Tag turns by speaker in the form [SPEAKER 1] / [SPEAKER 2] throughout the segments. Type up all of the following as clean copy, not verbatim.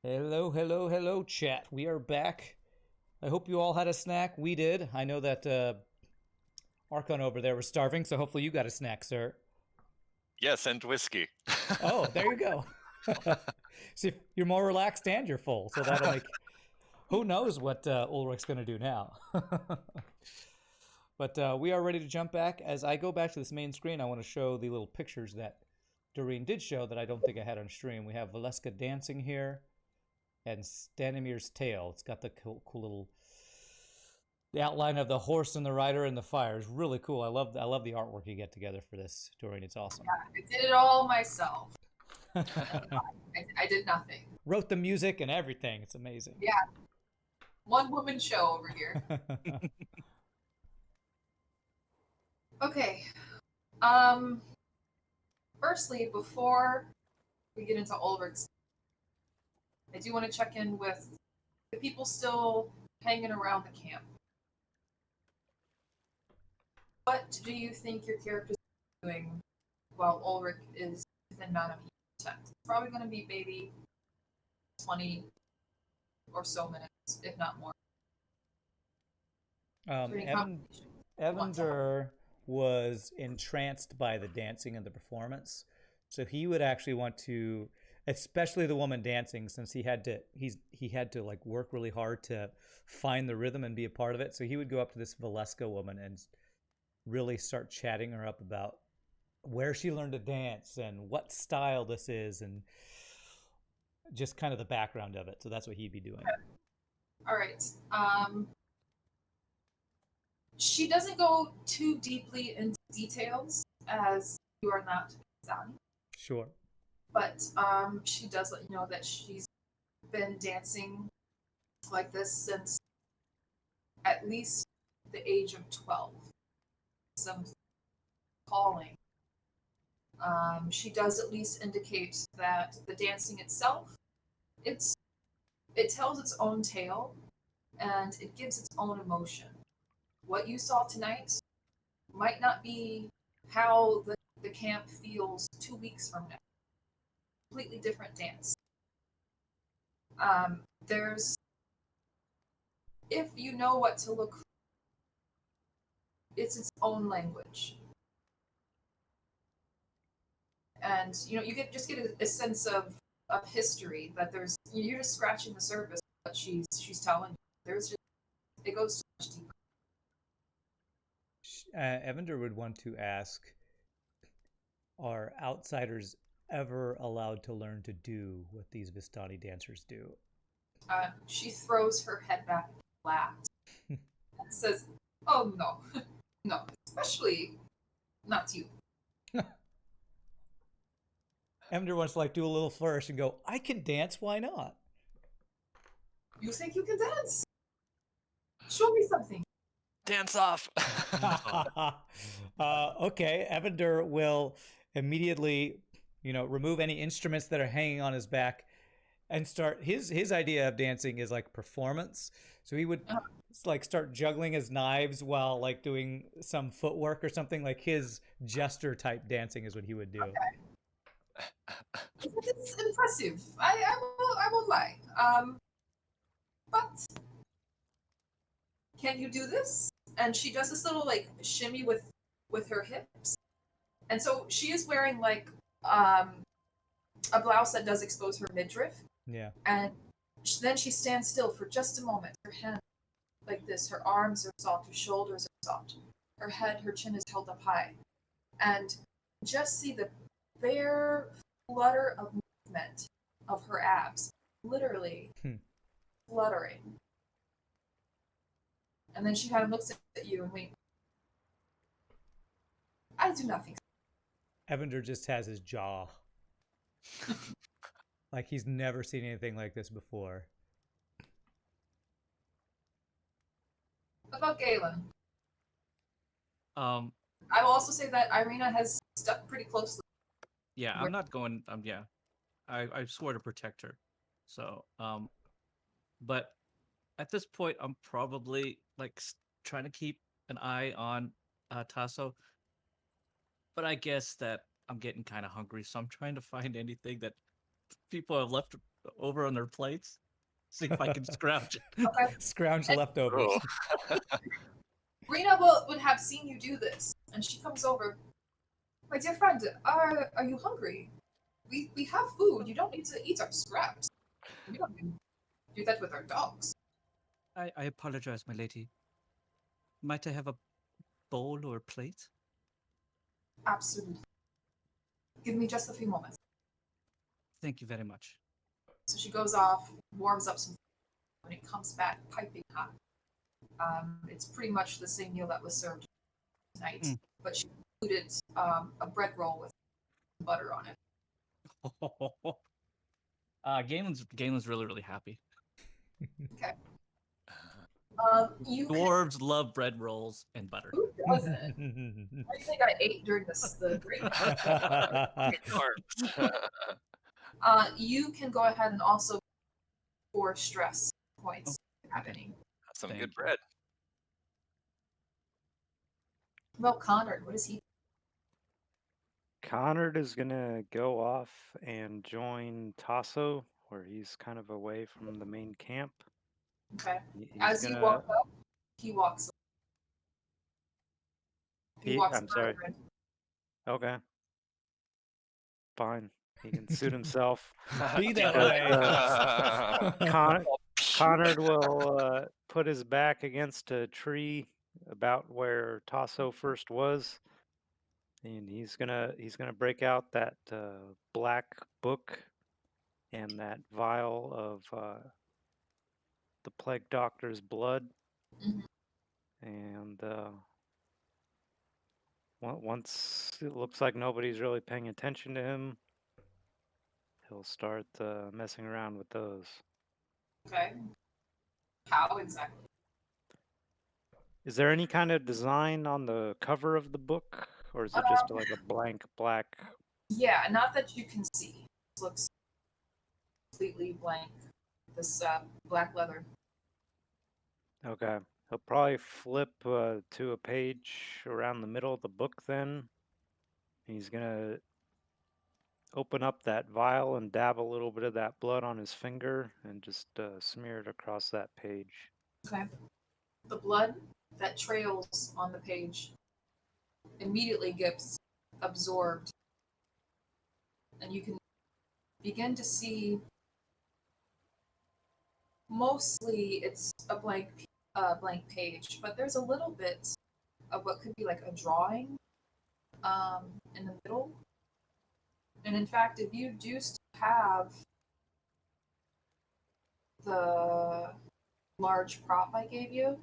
[SPEAKER 1] Hello, hello, hello, chat. We are back. I hope you all had a snack. We did. I know that Archon over there was starving, so hopefully you got a snack, sir.
[SPEAKER 2] Yes, and whiskey.
[SPEAKER 1] Oh, there you go. See, you're more relaxed and you're full, so that'll make. Who knows what Ulrich's going to do now? But we are ready to jump back. As I go back to this main screen, I want to show the little pictures that Doreen did show that I don't think I had on stream. We have Valeska dancing here and Stanimir's tail. It's got the cool little the outline of the horse and the rider and the fire is really cool. I love the artwork you get together for this, Doreen. It's awesome.
[SPEAKER 3] I did it all myself. I did nothing.
[SPEAKER 1] Wrote the music and everything. It's amazing.
[SPEAKER 3] Yeah, one woman show over here. Okay. Firstly, before we get into Ulrich's, I do want to check in with the people still hanging around the camp. What do you think your character's doing while Ulrich is within amount of contact? It's probably going to be maybe 20 or so minutes, if not more.
[SPEAKER 1] Evander was entranced by the dancing and the performance, so he would actually want to, especially the woman dancing, since he had to like work really hard to find the rhythm and be a part of it. So he would go up to this Valeska woman and really start chatting her up about where she learned to dance and what style this is and just kind of the background of it. So that's what he'd be doing.
[SPEAKER 3] All right. She doesn't go too deeply into details as you are not Zani.
[SPEAKER 1] Sure.
[SPEAKER 3] But she does let you know that she's been dancing like this since at least the age of 12. Some calling. She does at least indicate that the dancing itself, it tells its own tale and it gives its own emotion. What you saw tonight might not be how the camp feels 2 weeks from now. Completely different dance. There's, if you know what to look for, it's its own language. And you get a sense of history that there's you're just scratching the surface of what she's telling you. There's just it goes so much deeper.
[SPEAKER 1] Evander would want to ask, are outsiders ever allowed to learn to do what these Vistani dancers do?
[SPEAKER 3] She throws her head back and laughs and says, "Oh no, no, especially not you."
[SPEAKER 1] Evander wants to like do a little flourish and go, "I can dance. Why not?"
[SPEAKER 3] You think you can dance? Show me something.
[SPEAKER 2] Dance off.
[SPEAKER 1] Okay, Evander will immediately, remove any instruments that are hanging on his back and start his idea of dancing is like performance. So he would like start juggling his knives while like doing some footwork or something. Like his jester type dancing is what he would do.
[SPEAKER 3] Okay. It's impressive. I won't lie. But can you do this? And she does this little like shimmy with her hips, and so she is wearing like a blouse that does expose her midriff.
[SPEAKER 1] Yeah.
[SPEAKER 3] And then she stands still for just a moment. Her hand like this. Her arms are soft. Her shoulders are soft. Her head, her chin is held up high, and just see the bare flutter of movement of her abs, literally fluttering. And then she kind of looks at you and winks. I do nothing.
[SPEAKER 1] Evander just has his jaw. Like he's never seen anything like this before.
[SPEAKER 3] About Galen.
[SPEAKER 4] I
[SPEAKER 3] will also say that Irina has stuck pretty closely.
[SPEAKER 4] Yeah, I'm not going. Yeah, I swore to protect her. So, but at this point, I'm probably like trying to keep an eye on Tasso. But I guess that I'm getting kind of hungry, so I'm trying to find anything that people have left over on their plates. See if I can scrounge it.
[SPEAKER 3] Okay.
[SPEAKER 1] Scrounge leftovers.
[SPEAKER 2] Oh.
[SPEAKER 3] Rena would have seen you do this, and she comes over. My dear friend, are you hungry? We have food. You don't need to eat our scraps. We don't do that with our dogs.
[SPEAKER 4] I apologize, my lady. Might I have a bowl or plate?
[SPEAKER 3] Absolutely. Give me just a few moments.
[SPEAKER 4] Thank you very much.
[SPEAKER 3] So she goes off, warms up some food, when it comes back piping hot. It's pretty much the same meal that was served tonight, but she included a bread roll with butter on it.
[SPEAKER 4] Galen's really, really happy.
[SPEAKER 3] Okay. You
[SPEAKER 4] Dwarves love bread rolls and butter.
[SPEAKER 3] Who doesn't? I think I ate during the break. You can go ahead and also for stress points happening.
[SPEAKER 2] Some
[SPEAKER 4] Thank
[SPEAKER 2] good
[SPEAKER 4] you.
[SPEAKER 2] bread.
[SPEAKER 3] Well, Connor, what is he?
[SPEAKER 5] Connard is gonna go off and join Tasso, where he's kind of away from the main camp.
[SPEAKER 3] Okay.
[SPEAKER 5] He's
[SPEAKER 3] As you
[SPEAKER 5] gonna.
[SPEAKER 3] walk up, he walks.
[SPEAKER 5] I'm sorry.
[SPEAKER 3] further in.
[SPEAKER 5] Okay. Fine. He can suit himself.
[SPEAKER 1] Be that
[SPEAKER 5] But,
[SPEAKER 1] way.
[SPEAKER 5] Connard will put his back against a tree about where Tasso first was, and he's gonna break out that black book and that vial of the plague doctor's blood,
[SPEAKER 3] Mhm.
[SPEAKER 5] and once it looks like nobody's really paying attention to him, he'll start messing around with those.
[SPEAKER 3] Okay. How exactly?
[SPEAKER 5] Is there any kind of design on the cover of the book, or is it just like a blank black?
[SPEAKER 3] Yeah, not that you can see. It looks completely blank. This black leather.
[SPEAKER 5] Okay. He'll probably flip to a page around the middle of the book then. He's gonna open up that vial and dab a little bit of that blood on his finger and just smear it across that page.
[SPEAKER 3] Okay. The blood that trails on the page immediately gets absorbed, and you can begin to see. Mostly, it's a blank page, but there's a little bit of what could be like a drawing in the middle. And in fact, if you do still have the large prop I gave you,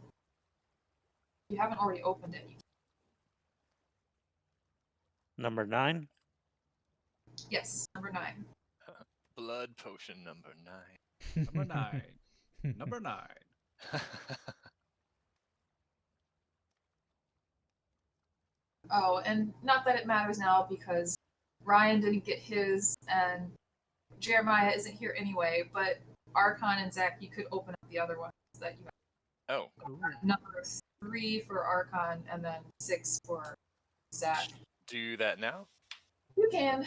[SPEAKER 3] you haven't already opened it.
[SPEAKER 5] Number 9?
[SPEAKER 3] Yes, number 9.
[SPEAKER 2] Blood potion number 9.
[SPEAKER 4] Number 9. Number 9.
[SPEAKER 3] Oh, and not that it matters now because Ryan didn't get his, and Jeremiah isn't here anyway. But Archon and Zach, you could open up the other ones that you have.
[SPEAKER 2] Oh,
[SPEAKER 3] Number 3 for Archon, and then 6 for Zach.
[SPEAKER 2] do that now?
[SPEAKER 3] You can.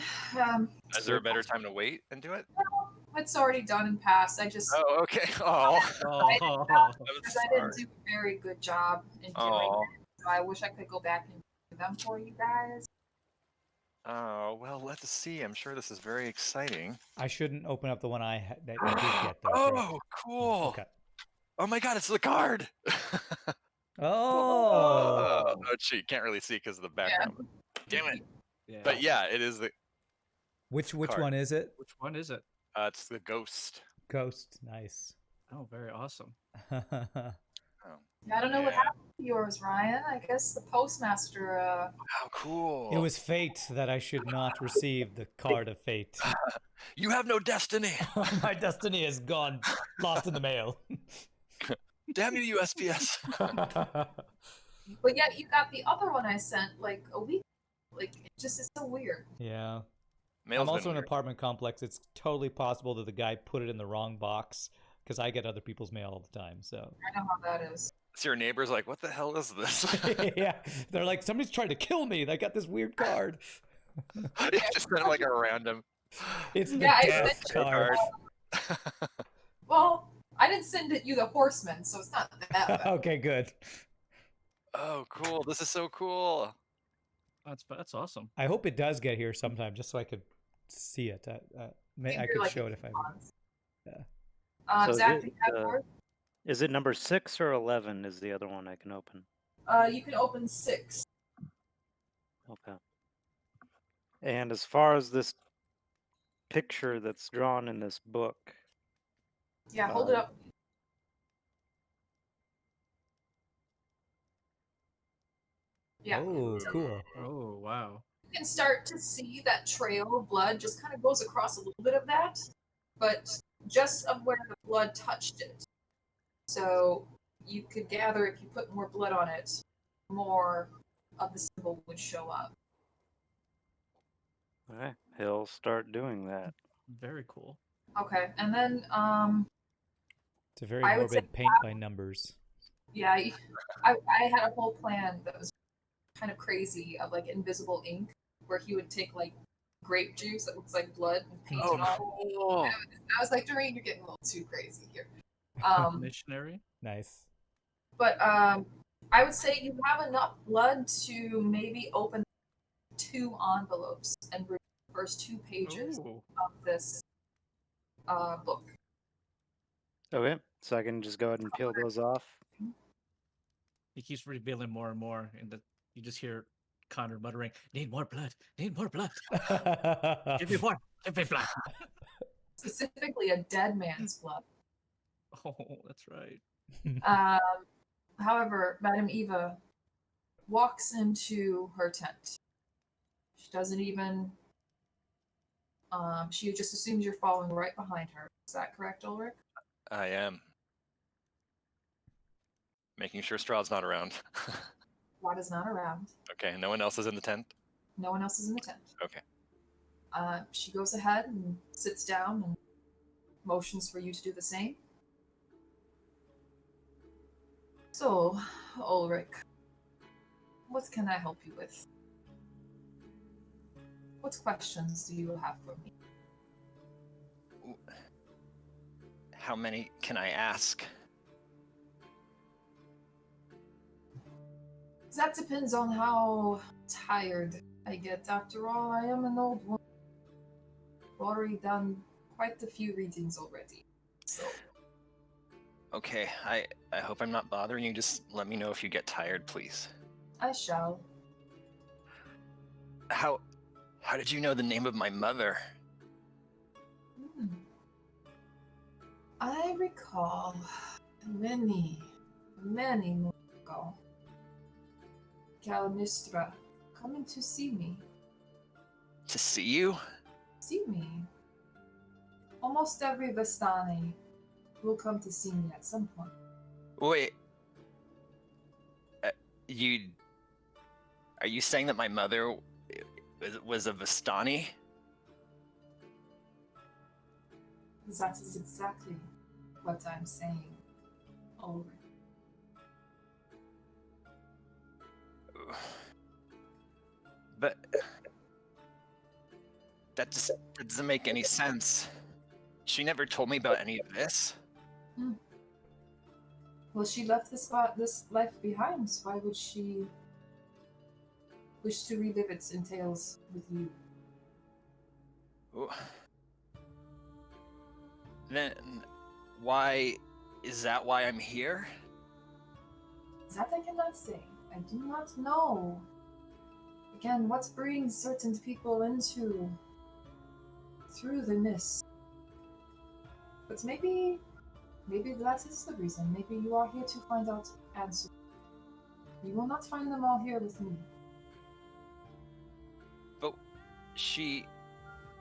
[SPEAKER 2] Is there a better time to wait and do it?
[SPEAKER 3] No, it's already done and passed. I just
[SPEAKER 2] Oh, okay. Oh,
[SPEAKER 3] because I didn't do a very good job in doing it. So I wish I could go back and do them for you guys.
[SPEAKER 2] Oh, well, let's see. I'm sure this is very exciting.
[SPEAKER 1] I shouldn't open up the one that you did get, though.
[SPEAKER 2] Oh,
[SPEAKER 1] correct?
[SPEAKER 2] cool.
[SPEAKER 1] Okay.
[SPEAKER 2] Oh my god, it's the card!
[SPEAKER 1] Oh.
[SPEAKER 2] Oh, gee, can't really see because of the background. Damn it.
[SPEAKER 4] Yeah.
[SPEAKER 2] But yeah, it is the
[SPEAKER 1] Which
[SPEAKER 2] card.
[SPEAKER 1] one is it?
[SPEAKER 4] Which one is it?
[SPEAKER 2] It's the ghost.
[SPEAKER 1] Ghost. Nice.
[SPEAKER 4] Oh, very awesome.
[SPEAKER 2] Oh,
[SPEAKER 3] I don't know what
[SPEAKER 2] yeah.
[SPEAKER 3] happened to yours, Ryan. I guess the postmaster.
[SPEAKER 2] How cool.
[SPEAKER 1] It was fate that I should not receive the card of fate.
[SPEAKER 2] You have no destiny.
[SPEAKER 1] My destiny is gone, lost in the mail.
[SPEAKER 2] Damn you, USPS.
[SPEAKER 3] But yet you got the other one I sent like a week. Like it just is so weird.
[SPEAKER 1] Yeah.
[SPEAKER 2] Mail's
[SPEAKER 1] I'm also
[SPEAKER 2] been
[SPEAKER 1] in an
[SPEAKER 2] weird.
[SPEAKER 1] apartment complex. It's totally possible that the guy put it in the wrong box because I get other people's mail all the time. So
[SPEAKER 3] I know how that is.
[SPEAKER 2] So your neighbor's like, what the hell is this?
[SPEAKER 1] yeah, they're like, somebody's trying to kill me. They got this weird card.
[SPEAKER 2] Just sent like a random.
[SPEAKER 1] It's the
[SPEAKER 3] Yeah, I
[SPEAKER 1] death
[SPEAKER 3] sent you
[SPEAKER 1] card.
[SPEAKER 3] Well, I didn't send you the horsemen, so it's not that bad.
[SPEAKER 1] Okay, good.
[SPEAKER 2] Oh, cool. This is so cool.
[SPEAKER 4] That's awesome.
[SPEAKER 1] I hope it does get here sometime, just so I could see it.
[SPEAKER 3] Think
[SPEAKER 1] I
[SPEAKER 3] you're
[SPEAKER 1] could
[SPEAKER 3] like
[SPEAKER 1] show
[SPEAKER 3] in
[SPEAKER 1] it if I.
[SPEAKER 3] months.
[SPEAKER 1] Yeah.
[SPEAKER 5] So
[SPEAKER 3] Zach, do you have yours?
[SPEAKER 5] is it number 6 or 11? Is the other one I can open?
[SPEAKER 3] You can open 6.
[SPEAKER 5] Okay. And as far as this picture that's drawn in this book,
[SPEAKER 3] Yeah, hold it up. Yeah.
[SPEAKER 1] Oh,
[SPEAKER 3] So
[SPEAKER 1] cool.
[SPEAKER 4] Oh wow.
[SPEAKER 3] you can start to see that trail of blood just kind of goes across a little bit of that, but just of where the blood touched it. So you could gather if you put more blood on it, more of the symbol would show up.
[SPEAKER 5] okay, he'll start doing that.
[SPEAKER 4] Very cool.
[SPEAKER 3] Okay, and then
[SPEAKER 1] It's a very
[SPEAKER 3] I would say,
[SPEAKER 1] morbid paint by numbers.
[SPEAKER 3] yeah, I had a whole plan that was kind of crazy of like invisible ink, where he would take like grape juice that looks like blood and paint
[SPEAKER 2] Oh,
[SPEAKER 3] it on.
[SPEAKER 2] cool.
[SPEAKER 3] I was like, Doreen, you're getting a little too crazy here.
[SPEAKER 4] Missionary.
[SPEAKER 1] Nice.
[SPEAKER 3] But I would say you have enough blood to maybe open 2 envelopes and read the first 2 pages
[SPEAKER 4] Ooh.
[SPEAKER 3] of this book.
[SPEAKER 5] Okay, so I can just go ahead and peel those off.
[SPEAKER 4] He keeps revealing more and more, and you just hear Connor muttering, "Need more blood. Need more blood. Give me more. Give me blood."
[SPEAKER 3] Specifically, a dead man's blood.
[SPEAKER 4] Oh, that's right.
[SPEAKER 3] However, Madame Eva walks into her tent. She doesn't even. She just assumes you're following right behind her. Is that correct, Ulrich?
[SPEAKER 2] I am. Making sure Strahd's not around.
[SPEAKER 3] Watt is not around.
[SPEAKER 2] Okay, no one else is in the tent?
[SPEAKER 3] No one else is in the tent.
[SPEAKER 2] Okay.
[SPEAKER 3] She goes ahead and sits down and motions for you to do the same. So, Ulrich, what can I help you with? What questions do you have for me?
[SPEAKER 2] How many can I ask?
[SPEAKER 3] That depends on how tired I get. After all, I am an old woman. I've already done quite a few readings already. So,
[SPEAKER 2] Okay, I hope I'm not bothering you. Just let me know if you get tired, please.
[SPEAKER 3] I shall.
[SPEAKER 2] How did you know the name of my mother?
[SPEAKER 3] Hmm. I recall many moons ago, Calamistra coming to see me.
[SPEAKER 2] To see you?
[SPEAKER 3] See me. Almost every Vistani will come to see me at some point.
[SPEAKER 2] Wait. Are you saying that my mother was a Vistani?
[SPEAKER 3] That is exactly what I'm saying, Ulrich.
[SPEAKER 2] But that doesn't make any sense. She never told me about any of this.
[SPEAKER 3] Well, she left this life behind, so why would she wish to relive its entails with you?
[SPEAKER 2] Ooh. Then why is that why I'm here?
[SPEAKER 3] That I cannot say. I do not know. Again, what brings certain people into through the mist? But maybe that is the reason. Maybe you are here to find out answers. You will not find them all here with me.
[SPEAKER 2] But she,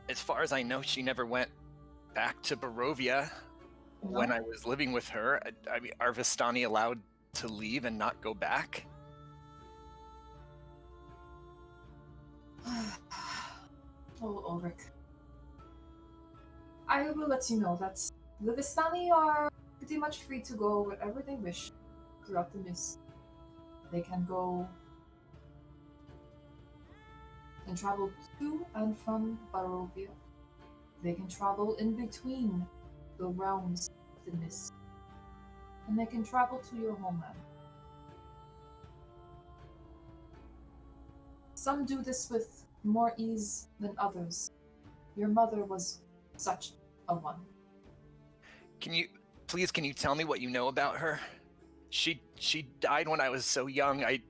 [SPEAKER 2] as far as I know, she never went back to Barovia when I was living with her. I mean, are Vistani allowed to leave and not go back?
[SPEAKER 3] Oh, Ulrich. I will let you know that the Vistani are pretty much free to go wherever they wish throughout the mist. They can go and travel to and from Barovia. They can travel in between the realms of the mist, and they can travel to your homeland. Some do this with more ease than others. Your mother was such a one.
[SPEAKER 2] Can you tell me what you know about her? She died when I was so young. I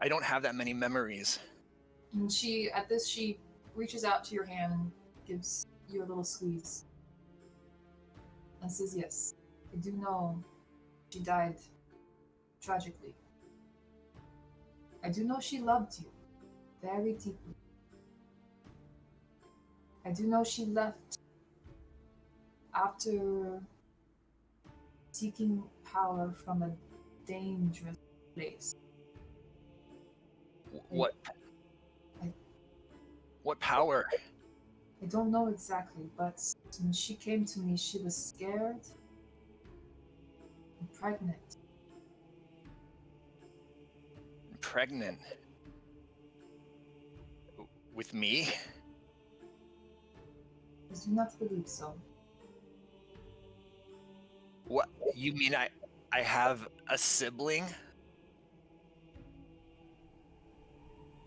[SPEAKER 2] don't have that many memories.
[SPEAKER 3] And she reaches out to your hand and gives you a little squeeze. And says, yes, I do know she died tragically. I do know she loved you very deeply. I do know she left after seeking power from a dangerous place.
[SPEAKER 2] What
[SPEAKER 3] I-
[SPEAKER 2] what power?
[SPEAKER 3] I don't know exactly, but when she came to me, she was scared and pregnant.
[SPEAKER 2] Pregnant? With me?
[SPEAKER 3] I do not believe so.
[SPEAKER 2] What? You mean I have a sibling?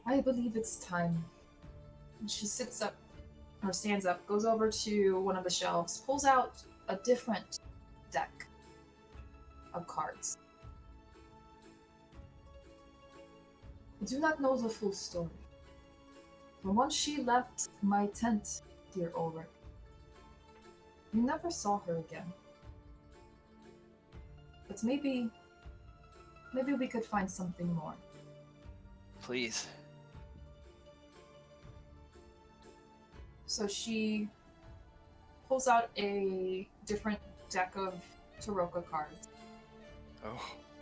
[SPEAKER 3] I believe it's time. And she sits up, or stands up, goes over to one of the shelves, pulls out a different deck of cards. I do not know the full story. But once she left my tent, dear Ulrich, you never saw her again. But maybe we could find something more.
[SPEAKER 2] Please.
[SPEAKER 3] So she pulls out a different deck of Taroka cards.
[SPEAKER 2] Oh.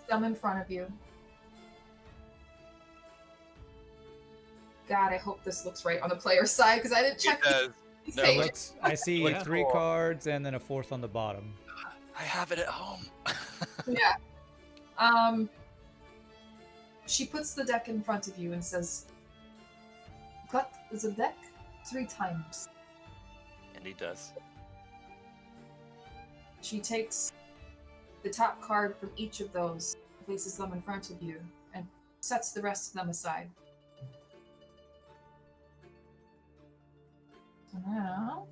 [SPEAKER 3] Them in front of you. God, I hope this looks right on the player's side because I didn't check.
[SPEAKER 2] It does.
[SPEAKER 3] these
[SPEAKER 2] No,
[SPEAKER 3] pages.
[SPEAKER 1] Looks, I see
[SPEAKER 2] Looks
[SPEAKER 1] 3
[SPEAKER 2] cool.
[SPEAKER 1] cards and then a 4th on the bottom.
[SPEAKER 2] I have it at home.
[SPEAKER 3] Yeah. She puts the deck in front of you and says, cut the deck 3 times.
[SPEAKER 2] And he does.
[SPEAKER 3] She takes the top card from each of those, places them in front of you, and sets the rest of them aside. So now,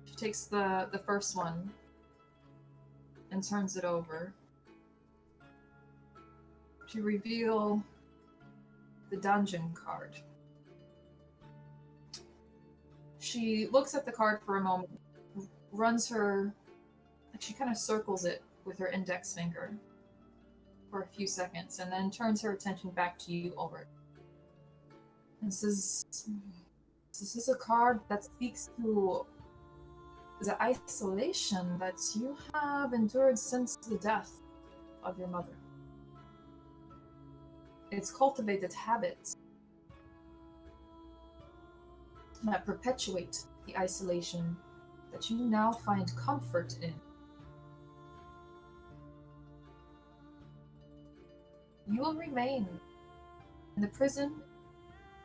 [SPEAKER 3] she takes the first one and turns it over to reveal the dungeon card. She looks at the card for a moment, runs her, like she kind of circles it with her index finger for a few seconds, and then turns her attention back to you, Ulrich. And says, this is a card that speaks to the isolation that you have endured since the death of your mother. It's cultivated habits that perpetuate the isolation that you now find comfort in. You will remain in the prison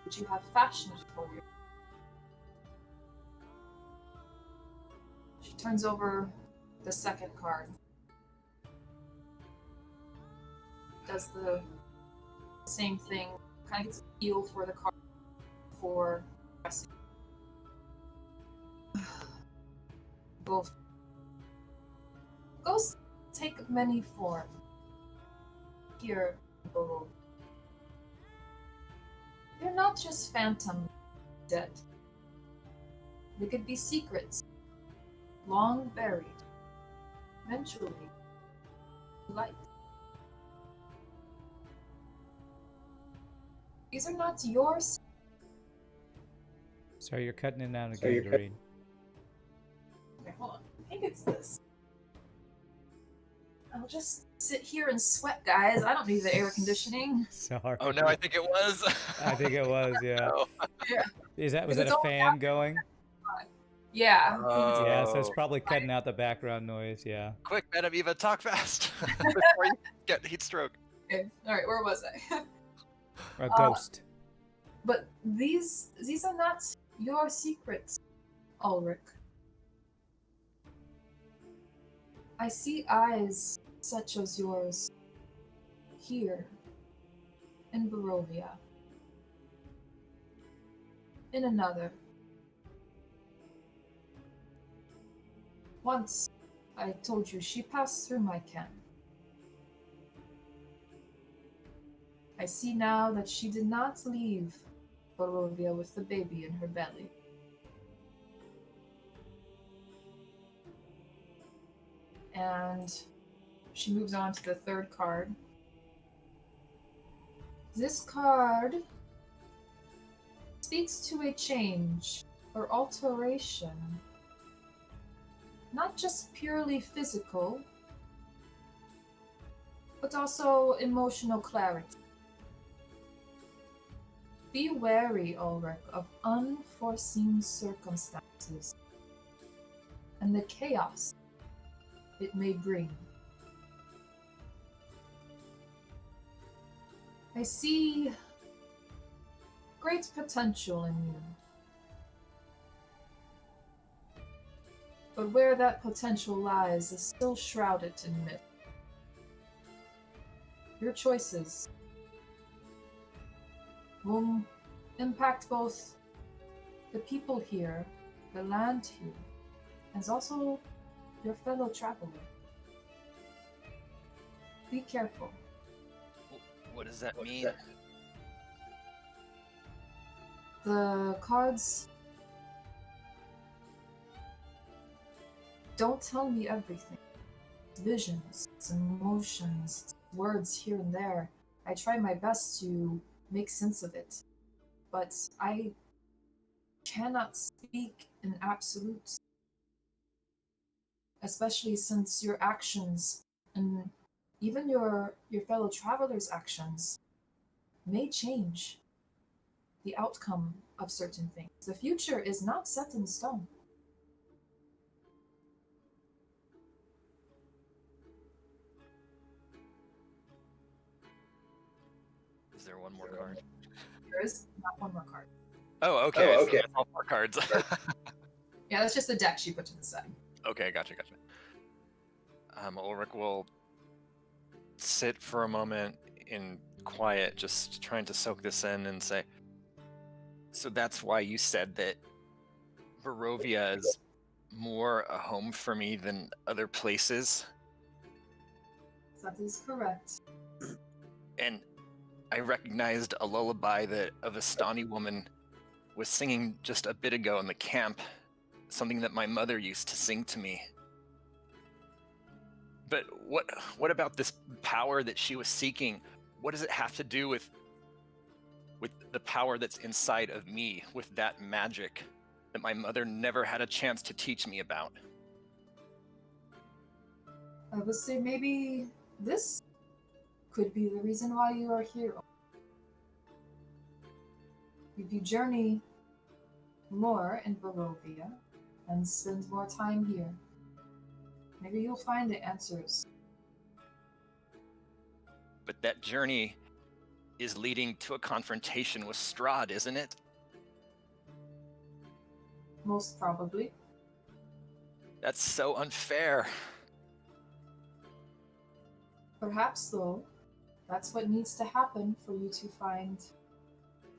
[SPEAKER 3] which you have fashioned for you. She turns over the second card. Does the same thing, kind of gets a feel for the card for pressing. Ghosts take many forms here in Barovia. They're not just phantom dead. They could be secrets, long buried, eventually light. These are not yours.
[SPEAKER 1] Sorry, you're cutting in and out again to read.
[SPEAKER 3] Okay, hold on. I think it's this. I'll just sit here and sweat, guys. I don't need the air conditioning.
[SPEAKER 1] Sorry.
[SPEAKER 2] Oh no, I think it was.
[SPEAKER 1] I think it was, yeah.
[SPEAKER 2] No.
[SPEAKER 3] Yeah.
[SPEAKER 1] Was that
[SPEAKER 3] It's
[SPEAKER 1] a
[SPEAKER 3] all
[SPEAKER 1] fan going?
[SPEAKER 3] Yeah.
[SPEAKER 1] Yeah, so it's
[SPEAKER 2] Oh.
[SPEAKER 1] probably cutting out the background noise, yeah.
[SPEAKER 2] Quick, Madam Eva, talk fast before you get heat stroke.
[SPEAKER 3] Okay. All right. Where was I?
[SPEAKER 1] A ghost.
[SPEAKER 3] But these are not your secrets, Ulrich. I see eyes such as yours here in Barovia, in another. Once, I told you, she passed through my camp. I see now that she did not leave Barovia with the baby in her belly. And she moves on to the third card. This card speaks to a change or alteration, not just purely physical, but also emotional clarity. Be wary, Ulrich, of unforeseen circumstances and the chaos it may bring. I see great potential in you. But where that potential lies is still shrouded in myth. Your choices will impact both the people here, the land here, as also your fellow traveler. Be careful.
[SPEAKER 2] What does that mean?
[SPEAKER 3] The cards don't tell me everything. It's visions, it's emotions, it's words here and there. I try my best to make sense of it, but I cannot speak in absolutes, especially since your actions and even your fellow travelers' actions may change the outcome of certain things. The future is not set in stone.
[SPEAKER 2] Is there one more card?
[SPEAKER 3] There is not one more card.
[SPEAKER 2] Oh, okay.
[SPEAKER 6] Oh,
[SPEAKER 2] So
[SPEAKER 6] okay.
[SPEAKER 2] that's all 4 cards.
[SPEAKER 3] Yeah, that's just the deck she put to the side.
[SPEAKER 2] Okay, gotcha. Ulrich will sit for a moment in quiet, just trying to soak this in and say, so that's why you said that Barovia is more a home for me than other places?
[SPEAKER 3] That is correct.
[SPEAKER 2] And I recognized a lullaby that a Vistani woman was singing just a bit ago in the camp, something that my mother used to sing to me. But what about this power that she was seeking? What does it have to do with the power that's inside of me, with that magic that my mother never had a chance to teach me about?
[SPEAKER 3] I would say maybe this could be the reason why you are here. If you journey more in Barovia and spend more time here, maybe you'll find the answers.
[SPEAKER 2] But that journey is leading to a confrontation with Strahd, isn't it?
[SPEAKER 3] Most probably.
[SPEAKER 2] That's so unfair.
[SPEAKER 3] Perhaps, though, that's what needs to happen for you to find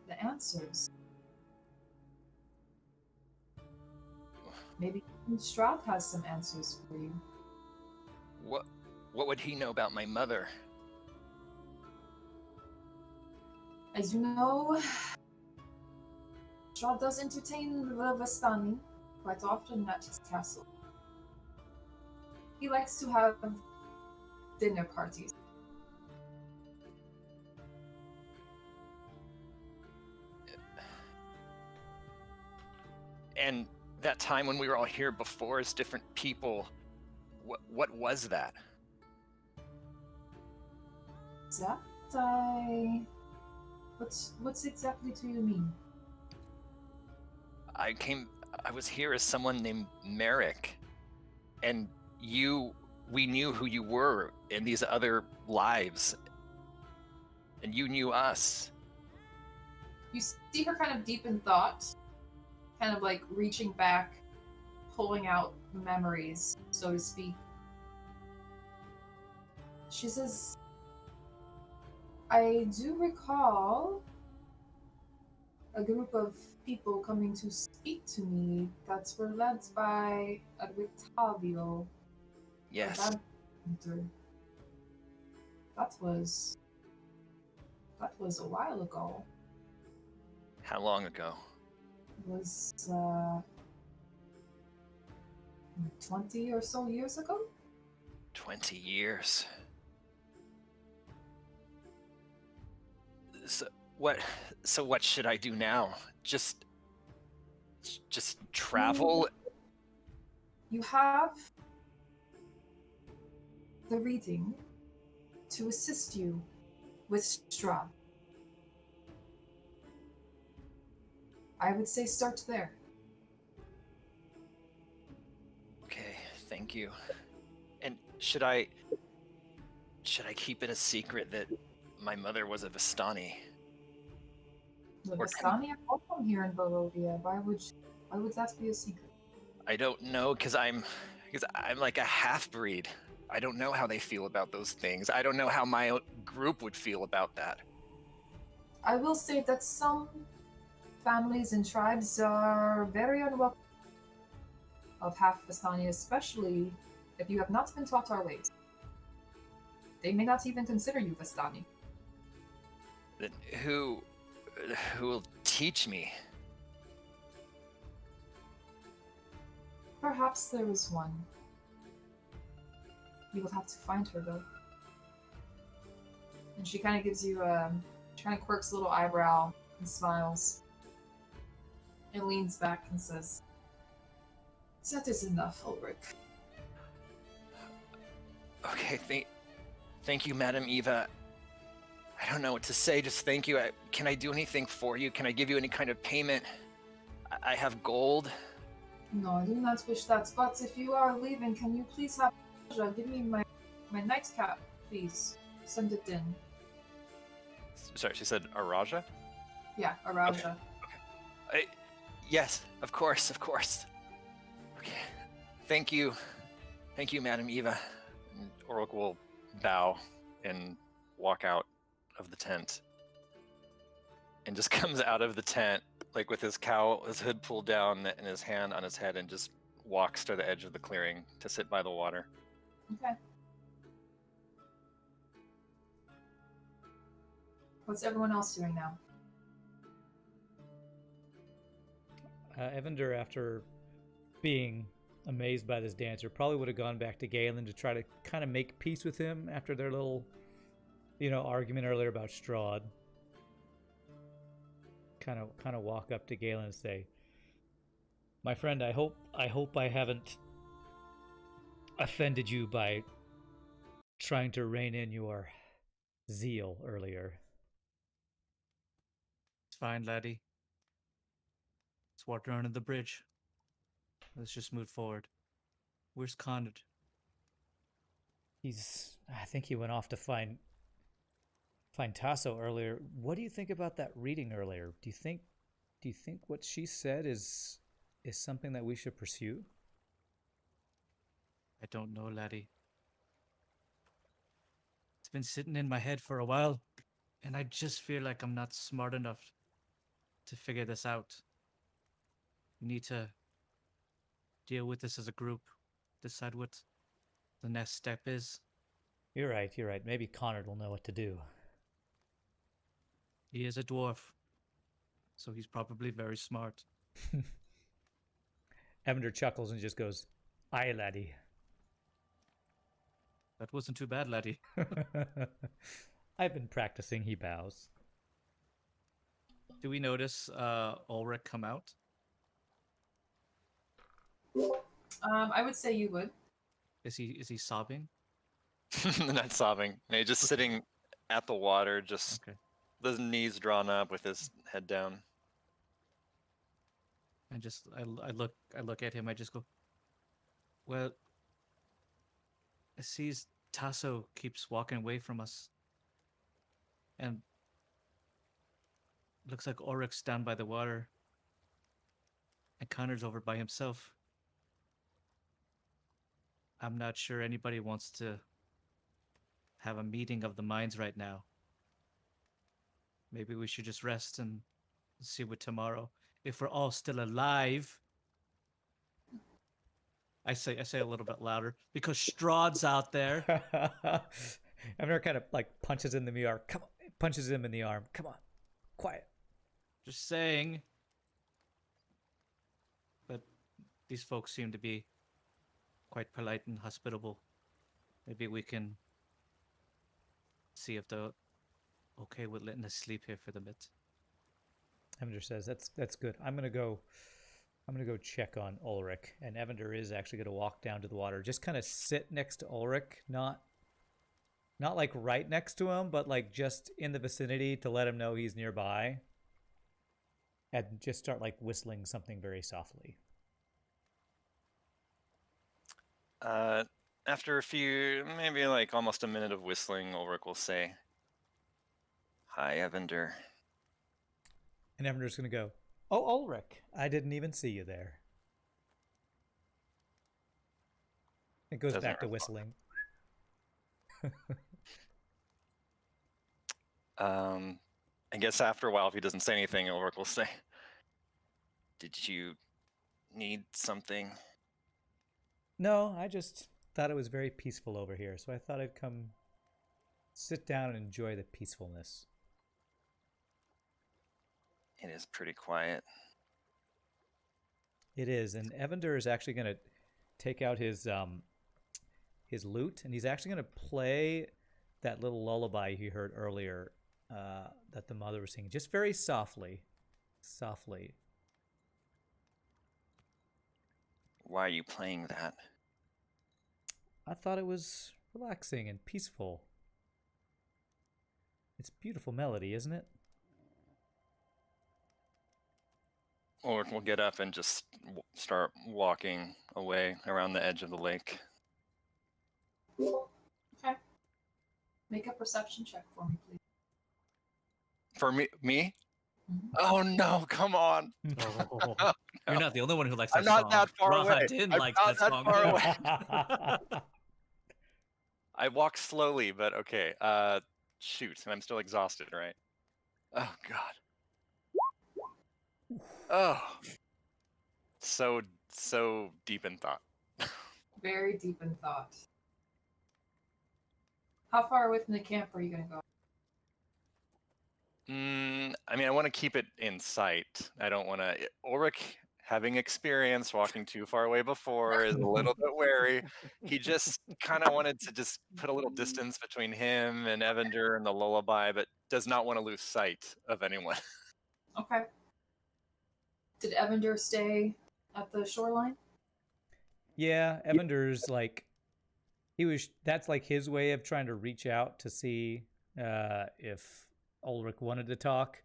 [SPEAKER 3] the answers. Maybe Strahd has some answers for you.
[SPEAKER 2] What would he know about my mother?
[SPEAKER 3] As you know, Strahd does entertain the Vistani quite often at his castle. He likes to have dinner parties.
[SPEAKER 2] And that time when we were all here before as different people, what was that?
[SPEAKER 3] That what's exactly do you mean?
[SPEAKER 2] I was here as someone named Merrick, and we knew who you were in these other lives, and you knew us.
[SPEAKER 3] You see her kind of deep in thought, kind of like reaching back, pulling out memories, so to speak. She says, I do recall a group of people coming to speak to me that were led by Octavio.
[SPEAKER 2] Yes.
[SPEAKER 3] That hunter. That was a while ago.
[SPEAKER 2] How long ago?
[SPEAKER 3] It was 20 or so years ago.
[SPEAKER 2] 20 years. So what should I do now? Just travel?
[SPEAKER 3] You have the reading to assist you with Strahd. I would say start there.
[SPEAKER 2] Okay, thank you. And should I keep it a secret that my mother was a Vistani?
[SPEAKER 3] The
[SPEAKER 2] Or
[SPEAKER 3] Vistani are welcome here in Barovia. Why would that be a secret?
[SPEAKER 2] I don't know, because I'm like a half-breed. I don't know how they feel about those things. I don't know how my group would feel about that.
[SPEAKER 3] I will say that some families and tribes are very unwelcome of half Vistani, especially if you have not been taught our ways. They may not even consider you Vistani.
[SPEAKER 2] Then who will teach me?
[SPEAKER 3] Perhaps there is one. You will have to find her, though. And she kind of gives you she kind of quirks a little eyebrow and smiles. And leans back and says, that is enough, Ulrich.
[SPEAKER 2] Okay, thank you, Madam Eva. I don't know what to say, just thank you. Can I do anything for you? Can I give you any kind of payment? I have gold.
[SPEAKER 3] No, I do not wish that, but if you are leaving, can you please have Raja give me my nightcap, please? Send it in.
[SPEAKER 2] Sorry, she said Araja?
[SPEAKER 3] Yeah, Araja.
[SPEAKER 2] Yes, of course. Okay, thank you, Madam Eva. And Orlok will bow and walk out of the tent, and just comes out of the tent like with his hood pulled down and his hand on his head, and just walks to the edge of the clearing to sit by the water.
[SPEAKER 3] Okay. What's everyone else doing now?
[SPEAKER 1] Evander, after being amazed by this dancer, probably would have gone back to Galen to try to kind of make peace with him after their little, argument earlier about Strahd. Kind of walk up to Galen and say, "My friend, I hope I haven't offended you by trying to rein in your zeal earlier."
[SPEAKER 4] It's fine, laddie. It's water under the bridge. Let's just move forward. Where's Conrad?
[SPEAKER 1] I think he went off to find Tasso earlier. What do you think about that reading earlier? Do you think what she said is something that we should pursue?
[SPEAKER 4] I don't know, laddie. It's been sitting in my head for a while, and I just feel like I'm not smart enough to figure this out. We need to deal with this as a group, decide what the next step is.
[SPEAKER 1] You're right. Maybe Conrad will know what to do.
[SPEAKER 4] He is a dwarf, so he's probably very smart.
[SPEAKER 1] Evander chuckles and just goes, "Aye, laddie."
[SPEAKER 4] That wasn't too bad, laddie.
[SPEAKER 1] I've been practicing, he bows.
[SPEAKER 4] Do we notice Ulrich come out?
[SPEAKER 3] I would say you would.
[SPEAKER 4] Is he sobbing?
[SPEAKER 2] Not sobbing. No, just sitting at the water, just
[SPEAKER 4] Okay.
[SPEAKER 2] the knees drawn up with his head down.
[SPEAKER 4] And just I look at him. I just go, well, I sees Tasso keeps walking away from us, and looks like Ulrich's down by the water, and Connor's over by himself. I'm not sure anybody wants to have a meeting of the minds right now. Maybe we should just rest and see what tomorrow. If we're all still alive. I say a little bit louder because Strahd's out there.
[SPEAKER 1] Evender kind of like punches in the arm. Come on, punches him in the arm. Come on, quiet.
[SPEAKER 4] Just saying. But these folks seem to be quite polite and hospitable. Maybe we can see if they're okay with letting us sleep here for the bit.
[SPEAKER 1] Evender says, "That's good. I'm gonna go check on Ulrich." And Evander is actually gonna walk down to the water, just kind of sit next to Ulrich, not like right next to him, but like just in the vicinity to let him know he's nearby, and just start like whistling something very softly.
[SPEAKER 2] After a few, maybe like almost a minute of whistling, Ulrich will say, "Hi, Evander."
[SPEAKER 1] And Evander's gonna go, "Oh, Ulrich, I didn't even see you there." It goes
[SPEAKER 2] Doesn't
[SPEAKER 1] back to
[SPEAKER 2] respond.
[SPEAKER 1] whistling.
[SPEAKER 2] I guess after a while, if he doesn't say anything, Ulrich will say, "Did you need something?"
[SPEAKER 1] No, I just thought it was very peaceful over here, so I thought I'd come sit down and enjoy the peacefulness.
[SPEAKER 2] It is pretty quiet.
[SPEAKER 1] It is, and Evander is actually going to take out his lute, and he's actually going to play that little lullaby he heard earlier that the mother was singing, just very softly.
[SPEAKER 2] Why are you playing that?
[SPEAKER 1] I thought it was relaxing and peaceful. It's a beautiful melody, isn't it?
[SPEAKER 2] Ulrich will get up and just start walking away around the edge of the lake.
[SPEAKER 3] Okay. Make a perception check for me, please.
[SPEAKER 2] For me?
[SPEAKER 3] Mhm.
[SPEAKER 2] Oh no, come on.
[SPEAKER 4] Oh,
[SPEAKER 2] No.
[SPEAKER 4] you're not the only one who likes
[SPEAKER 2] I'm
[SPEAKER 4] that
[SPEAKER 2] not
[SPEAKER 4] song.
[SPEAKER 2] that far away.
[SPEAKER 4] Rahadin
[SPEAKER 2] I'm
[SPEAKER 4] likes
[SPEAKER 2] not
[SPEAKER 4] that
[SPEAKER 2] that
[SPEAKER 4] song
[SPEAKER 2] far
[SPEAKER 4] too.
[SPEAKER 2] away. I walk slowly, but okay. Shoot, and I'm still exhausted, right? Oh god. Oh. So deep in thought.
[SPEAKER 3] Very deep in thought. How far away from the camp are you going to go?
[SPEAKER 2] I mean, I want to keep it in sight. I don't want to. Ulrich, having experience walking too far away before, is a little bit wary. He just kind of wanted to just put a little distance between him and Evander and the lullaby, but does not want to lose sight of anyone.
[SPEAKER 3] Okay. Did Evander stay at the shoreline?
[SPEAKER 1] Yeah, Evander's like that's like his way of trying to reach out to see if Ulrich wanted to talk.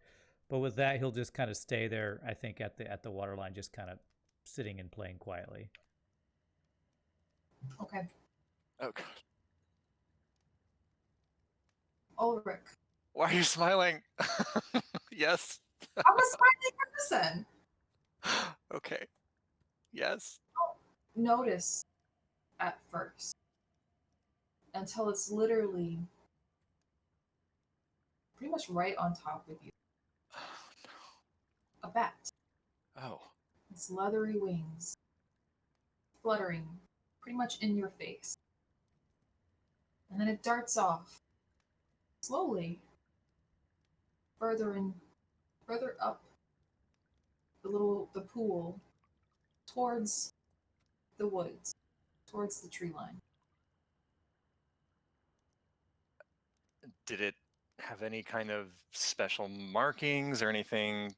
[SPEAKER 1] But with that, he'll just kind of stay there, I think, at the waterline, just kind of sitting and playing quietly.
[SPEAKER 3] Okay.
[SPEAKER 2] Oh god.
[SPEAKER 3] Ulrich.
[SPEAKER 2] Why are you smiling? Yes.
[SPEAKER 3] I'm a smiling person.
[SPEAKER 2] Okay. Yes.
[SPEAKER 3] Don't notice at first until it's literally pretty much right on top of you. A bat.
[SPEAKER 2] Oh.
[SPEAKER 3] Its leathery wings fluttering pretty much in your face. And then it darts off slowly further up the pool towards the woods, towards the tree line.
[SPEAKER 2] Did it have any kind of special markings or anything?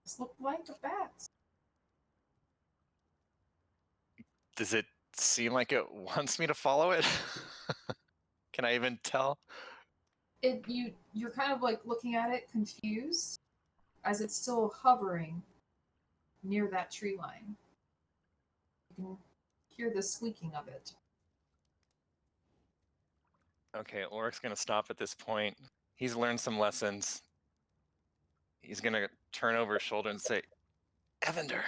[SPEAKER 3] This looked like a bat.
[SPEAKER 2] Does it seem like it wants me to follow it? Can I even tell?
[SPEAKER 3] You're kind of like looking at it confused as it's still hovering near that tree line. You can hear the squeaking of it.
[SPEAKER 2] Okay, Ulrich's gonna stop at this point. He's learned some lessons. He's gonna turn over his shoulder and say, "Evander,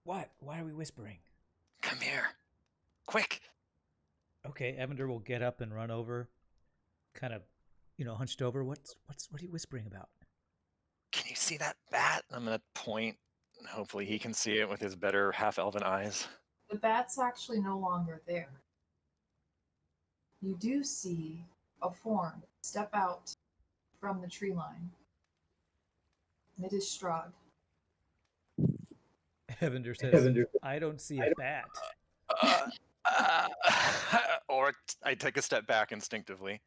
[SPEAKER 1] What? Why are we whispering?
[SPEAKER 2] come here. Quick."
[SPEAKER 1] Okay, Evander will get up and run over, kind of, hunched over. What are you whispering about?
[SPEAKER 2] Can you see that bat? I'm gonna point. Hopefully he can see it with his better half-elven eyes.
[SPEAKER 3] The bat's actually no longer there. You do see a form step out from the tree line. And it is Strahd.
[SPEAKER 1] Evander says, I don't see a bat.
[SPEAKER 2] Uh, or I take a step back instinctively.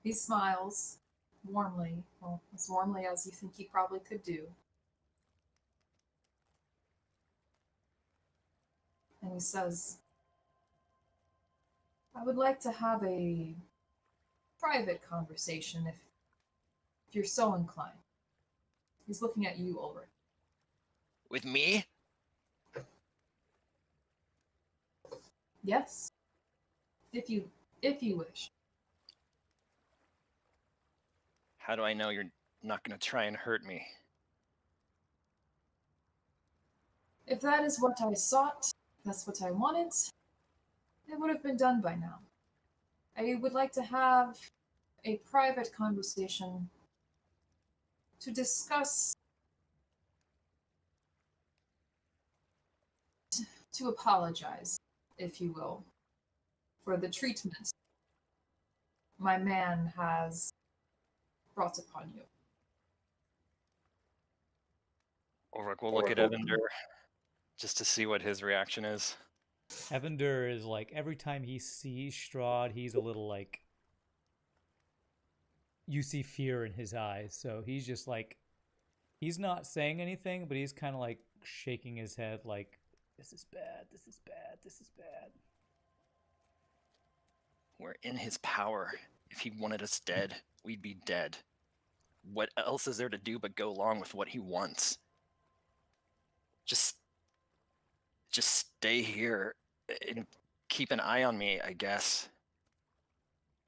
[SPEAKER 3] He smiles warmly, well, as warmly as you think he probably could do. And he says, I would like to have a private conversation if you're so inclined. He's looking at you, Ulrich.
[SPEAKER 2] With me?
[SPEAKER 3] Yes. If you wish.
[SPEAKER 2] How do I know you're not going to try and hurt me?
[SPEAKER 3] If that is what I sought, that's what I wanted, it would have been done by now. I would like to have a private conversation to discuss, to apologize, if you will, for the treatment my man has brought upon you.
[SPEAKER 2] Ulrich will look at Evander just to see what his reaction is.
[SPEAKER 1] Evander is like, every time he sees Strahd, he's a little like, you see fear in his eyes. So he's just like, he's not saying anything, but he's kind of like shaking his head like, this is bad, this is bad, this is bad.
[SPEAKER 2] We're in his power. If he wanted us dead, we'd be dead. What else is there to do but go along with what he wants? Just stay here and keep an eye on me, I guess.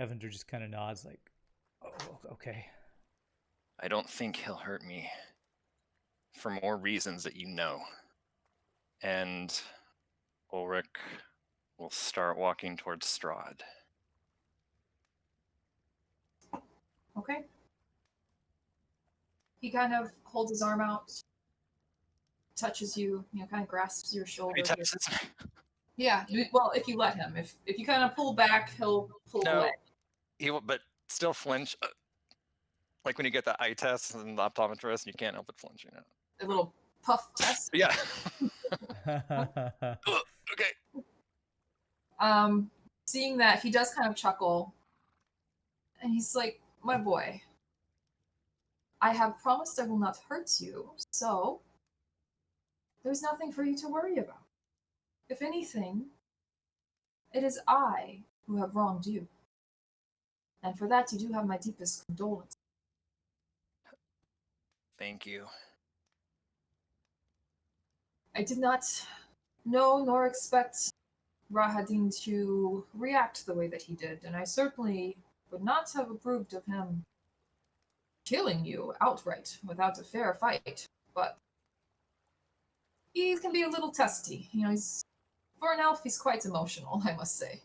[SPEAKER 1] Evander just kind of nods like, oh, okay.
[SPEAKER 2] I don't think he'll hurt me. For more reasons that you know. And Ulrich will start walking towards Strahd.
[SPEAKER 3] Okay. He kind of holds his arm out, touches you, kind of grasps your shoulder.
[SPEAKER 2] He touches me.
[SPEAKER 3] Yeah, well, if you let him. If you kind of pull back, he'll pull away.
[SPEAKER 2] He will, but still flinch. Like when you get the eye test and the optometrist, you can't help but flinch,
[SPEAKER 3] A little puff test.
[SPEAKER 2] Yeah. Okay.
[SPEAKER 3] Seeing that, he does kind of chuckle. And he's like, my boy, I have promised I will not hurt you, so there's nothing for you to worry about. If anything, it is I who have wronged you. And for that, you do have my deepest condolence.
[SPEAKER 2] Thank you.
[SPEAKER 3] I did not know nor expect Rahadin to react the way that he did, and I certainly would not have approved of him killing you outright without a fair fight. But he can be a little testy. He's for an elf, he's quite emotional, I must say.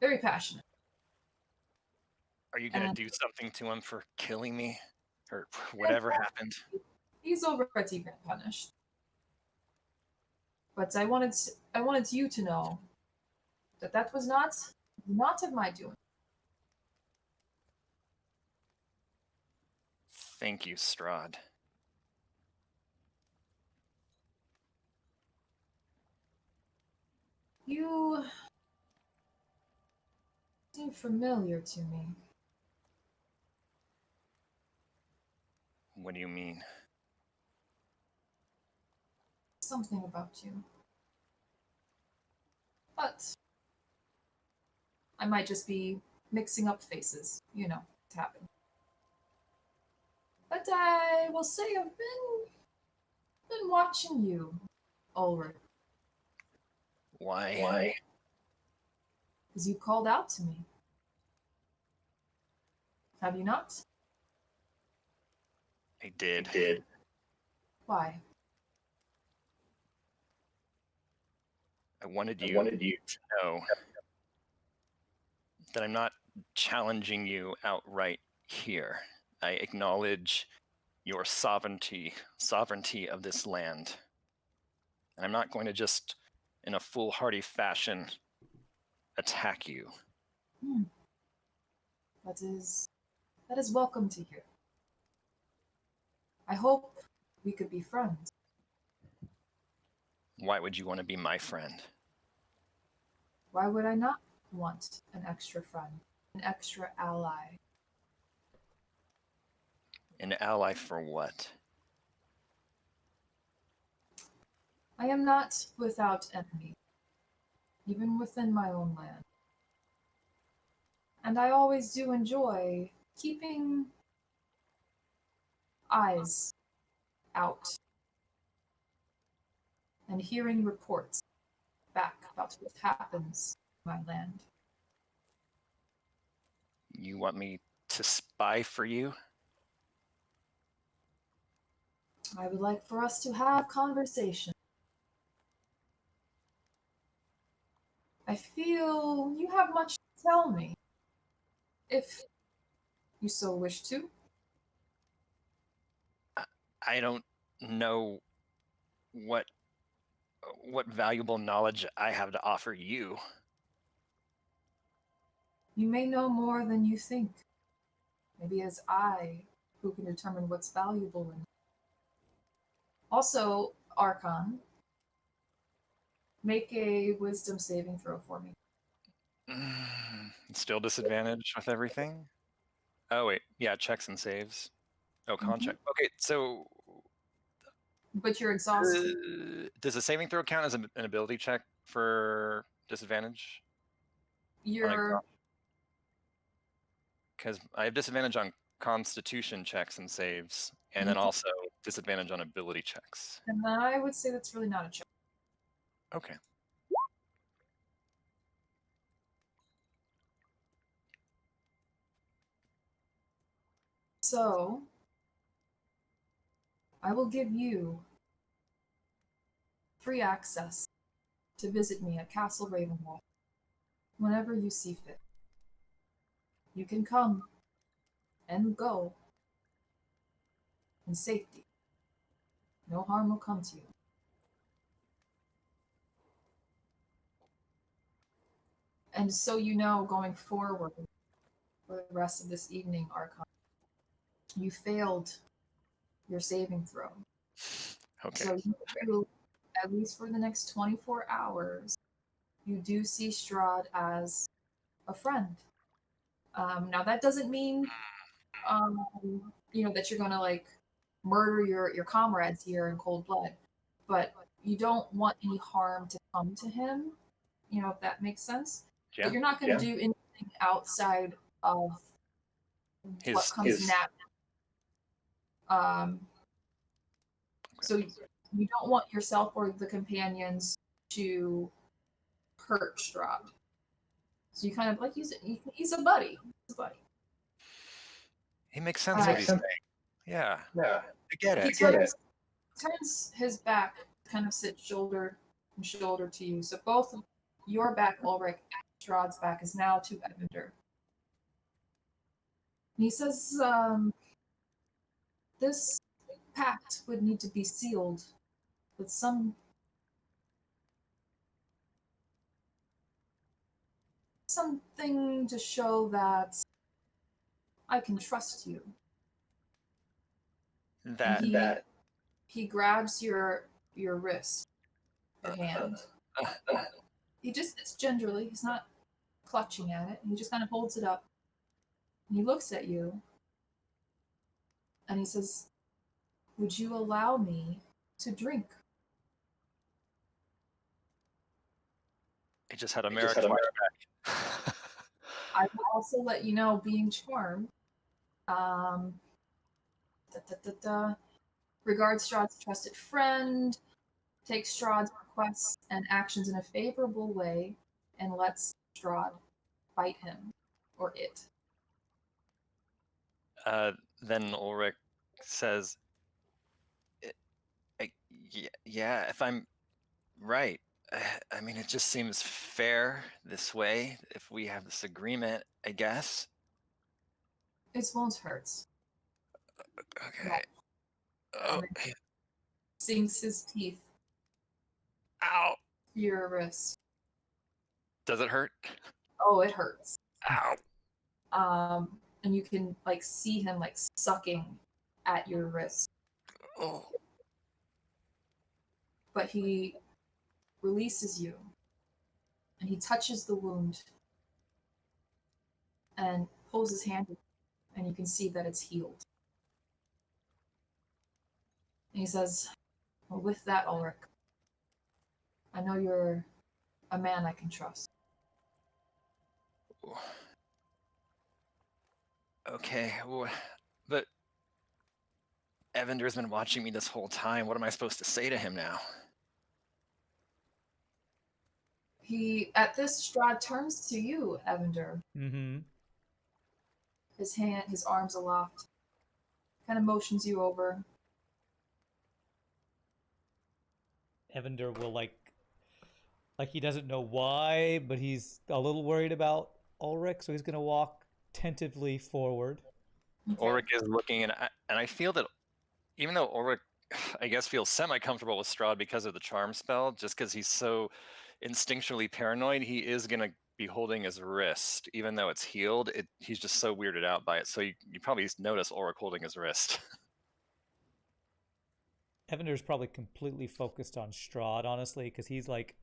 [SPEAKER 3] Very passionate.
[SPEAKER 2] Are you going to do something to him for killing me? Or whatever happened?
[SPEAKER 3] He's already been punished. But I wanted you to know that was not of my doing.
[SPEAKER 2] Thank you, Strahd.
[SPEAKER 3] You seem familiar to me.
[SPEAKER 2] What do you mean?
[SPEAKER 3] Something about you. But I might just be mixing up faces. It happens. But I will say I've been watching you, Ulrich.
[SPEAKER 2] Why?
[SPEAKER 3] Because you called out to me. Have you not?
[SPEAKER 2] I did.
[SPEAKER 3] Why?
[SPEAKER 2] I wanted you to know that I'm not challenging you outright here. I acknowledge your sovereignty of this land. And I'm not going to just, in a foolhardy fashion, attack you.
[SPEAKER 3] That is welcome to hear. I hope we could be friends.
[SPEAKER 2] Why would you want to be my friend?
[SPEAKER 3] Why would I not want an extra friend, an extra ally?
[SPEAKER 2] An ally for what?
[SPEAKER 3] I am not without enemy, even within my own land. And I always do enjoy keeping eyes out and hearing reports back about what happens in my land.
[SPEAKER 2] You want me to spy for you?
[SPEAKER 3] I would like for us to have conversation. I feel you have much to tell me, if you so wish to.
[SPEAKER 2] I don't know what valuable knowledge I have to offer you.
[SPEAKER 3] You may know more than you think. Maybe it's I who can determine what's valuable in. Also, Archon, make a wisdom saving throw for me.
[SPEAKER 2] Still disadvantage with everything? Oh, wait. Yeah, checks and saves. Oh, con check. Okay, so
[SPEAKER 3] But you're exhausted.
[SPEAKER 2] does a saving throw count as an ability check for disadvantage?
[SPEAKER 3] You're
[SPEAKER 2] Because I have disadvantage on constitution checks and saves, and then also disadvantage on ability checks.
[SPEAKER 3] and I would say that's really not a check.
[SPEAKER 2] Okay.
[SPEAKER 3] So I will give you free access to visit me at Castle Ravenwall whenever you see fit. You can come and go in safety. No harm will come to you. And so you know, going forward for the rest of this evening, Archon, you failed your saving throw.
[SPEAKER 2] Okay.
[SPEAKER 3] So you, at least for the next 24 hours, you do see Strahd as a friend. Now that doesn't mean, that you're gonna like murder your comrades here in cold blood, but you don't want any harm to come to him. If that makes sense.
[SPEAKER 2] Yeah.
[SPEAKER 3] But you're not gonna do anything outside of what comes naturally. So you don't want yourself or the companions to hurt Strahd. So you kind of like he's a buddy. He's a buddy.
[SPEAKER 2] He makes sense what he's saying. Yeah. I get it.
[SPEAKER 3] He turns his back, kind of sits shoulder and shoulder to you. So both of your back, Ulrich, and Strahd's back is now to Evander. And he says, this pact would need to be sealed with something to show that I can trust you. He grabs your wrist, your hand. It's gingerly. He's not clutching at it. He just kind of holds it up. And he looks at you. And he says, "Would you allow me to drink?"
[SPEAKER 2] He just had a marriage flashback.
[SPEAKER 3] I will also let you know, being charmed, regards Strahd's trusted friend, takes Strahd's requests and actions in a favorable way, and lets Strahd fight him or it.
[SPEAKER 2] Then Ulrich says, yeah, if I'm right, I mean, it just seems fair this way if we have this agreement, I guess.
[SPEAKER 3] Its wounds hurts.
[SPEAKER 2] Okay. Oh,
[SPEAKER 3] And it sinks his teeth
[SPEAKER 2] ow.
[SPEAKER 3] to your wrist.
[SPEAKER 2] Does it hurt?
[SPEAKER 3] Oh, it hurts.
[SPEAKER 2] Ow.
[SPEAKER 3] And you can like see him like sucking at your wrist.
[SPEAKER 2] Oh.
[SPEAKER 3] But he releases you and he touches the wound and pulls his hand and you can see that it's healed. And he says, well, with that, Ulrich, I know you're a man I can trust.
[SPEAKER 2] Okay, but Evander's been watching me this whole time. What am I supposed to say to him now?
[SPEAKER 3] At this, Strahd turns to you, Evander.
[SPEAKER 1] Mm-hmm.
[SPEAKER 3] His arms aloft, kind of motions you over.
[SPEAKER 1] Evander will like he doesn't know why, but he's a little worried about Ulrich, so he's gonna walk tentatively forward.
[SPEAKER 3] Okay.
[SPEAKER 2] Ulrich is looking, and I feel that even though Ulrich, I guess, feels semi-comfortable with Strahd because of the charm spell, just because he's so instinctually paranoid, he is going to be holding his wrist. Even though it's healed, he's just so weirded out by it. So you probably notice Ulrich holding his wrist.
[SPEAKER 1] Evander's probably completely focused on Strahd, honestly, because he's like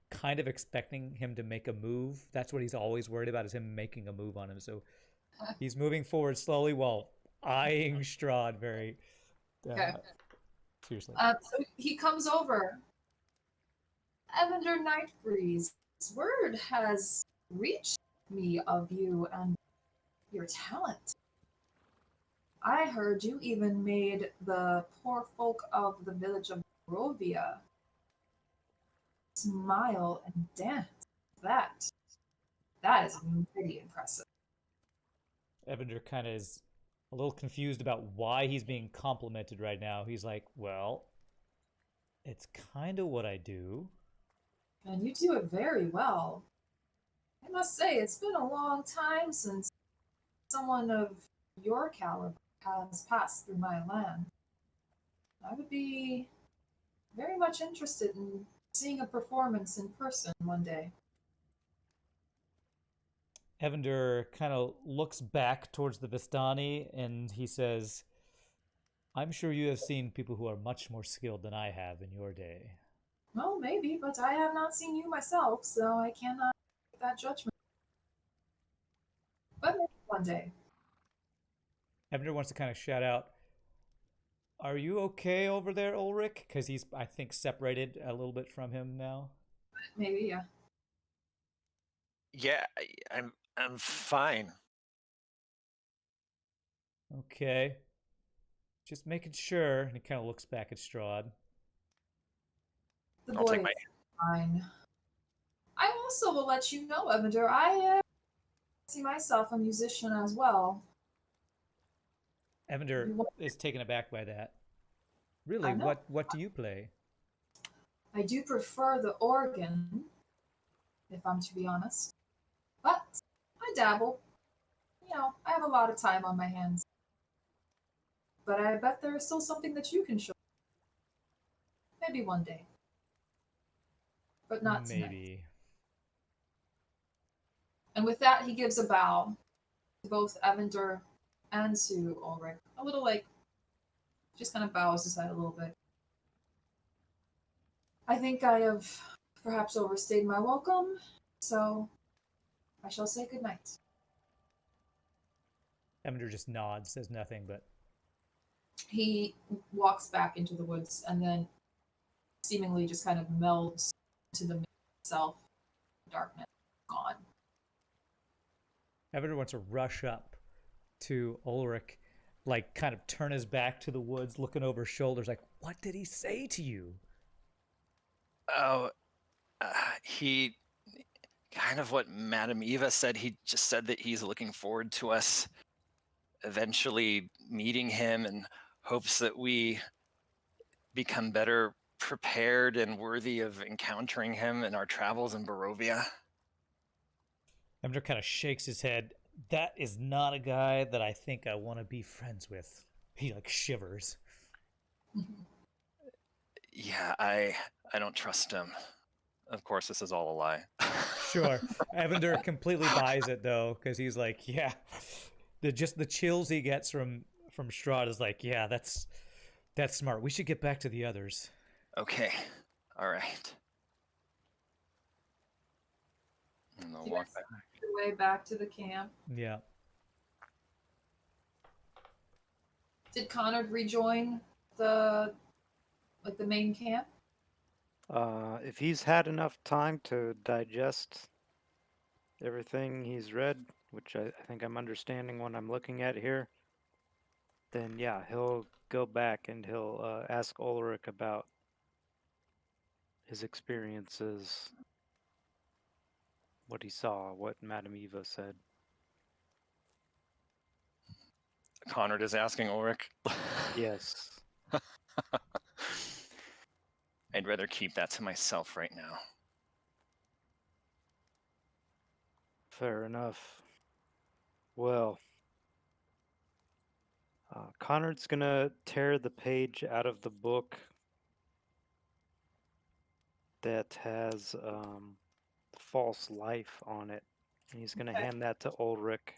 [SPEAKER 1] kind of expecting him to make a move. That's what he's always worried about, is him making a move on him. So he's moving forward slowly while eyeing Strahd very seriously.
[SPEAKER 3] So he comes over. Evander Nightbreeze, word has reached me of you and your talent. I heard you even made the poor folk of the village of Barovia smile and dance. That is pretty impressive.
[SPEAKER 1] Evander kind of is a little confused about why he's being complimented right now. He's like, well, it's kind of what I do.
[SPEAKER 3] And you do it very well. I must say, it's been a long time since someone of your caliber has passed through my land. I would be very much interested in seeing a performance in person one day.
[SPEAKER 1] Evander kind of looks back towards the Vistani and he says, I'm sure you have seen people who are much more skilled than I have in your day.
[SPEAKER 3] Well, maybe, but I have not seen you myself, so I cannot make that judgment. But maybe one day.
[SPEAKER 1] Evander wants to kind of shout out, are you okay over there, Ulrich? Because he's, I think, separated a little bit from him now.
[SPEAKER 3] Maybe, yeah.
[SPEAKER 2] Yeah, I'm fine.
[SPEAKER 1] Okay. Just making sure. And he kind of looks back at Strahd.
[SPEAKER 3] The
[SPEAKER 2] I'll
[SPEAKER 3] boy
[SPEAKER 2] take my-
[SPEAKER 3] is fine. I also will let you know, Evander, I see myself a musician as well.
[SPEAKER 1] Evander is taken aback by that. Really?
[SPEAKER 3] I know.
[SPEAKER 1] What do you play?
[SPEAKER 3] I do prefer the organ, if I'm to be honest. But I dabble. You know, I have a lot of time on my hands. But I bet there is still something that you can show. Maybe one day. But not tonight.
[SPEAKER 1] Maybe.
[SPEAKER 3] And with that, he gives a bow to both Evander and to Ulrich. A little like, just kind of bows his head a little bit. I think I have perhaps overstayed my welcome, so I shall say goodnight.
[SPEAKER 1] Evander just nods, says nothing, but
[SPEAKER 3] He walks back into the woods and then seemingly just kind of melds into the mist itself. Darkness gone.
[SPEAKER 1] Evander wants to rush up to Ulrich, like kind of turn his back to the woods, looking over his shoulders, like, what did he say to you?
[SPEAKER 2] Oh, he kind of what Madame Eva said. He just said that he's looking forward to us eventually meeting him and hopes that we become better prepared and worthy of encountering him in our travels in Barovia?
[SPEAKER 1] Emder kind of shakes his head. That is not a guy that I think I want to be friends with. He like shivers.
[SPEAKER 2] Yeah, I don't trust him. Of course, this is all a lie.
[SPEAKER 1] Sure. Evander completely buys it though, because he's like, yeah, the chills he gets from Strahd is like, yeah, that's smart. We should get back to the others.
[SPEAKER 2] Okay, all right. And I'll
[SPEAKER 3] You
[SPEAKER 2] walk
[SPEAKER 3] guys
[SPEAKER 2] back.
[SPEAKER 3] make your way back to the camp.
[SPEAKER 1] Yeah.
[SPEAKER 3] Did Connor rejoin the main camp?
[SPEAKER 5] If he's had enough time to digest everything he's read, which I think I'm understanding what I'm looking at here, then yeah, he'll go back and he'll ask Ulrich about his experiences, what he saw, what Madame Eva said.
[SPEAKER 2] Conrad is asking Ulrich.
[SPEAKER 5] Yes.
[SPEAKER 2] I'd rather keep that to myself right now.
[SPEAKER 5] Fair enough. Well, Conrad's gonna tear the page out of the book that has false life on it. And he's gonna
[SPEAKER 3] Okay.
[SPEAKER 5] hand that to Ulrich.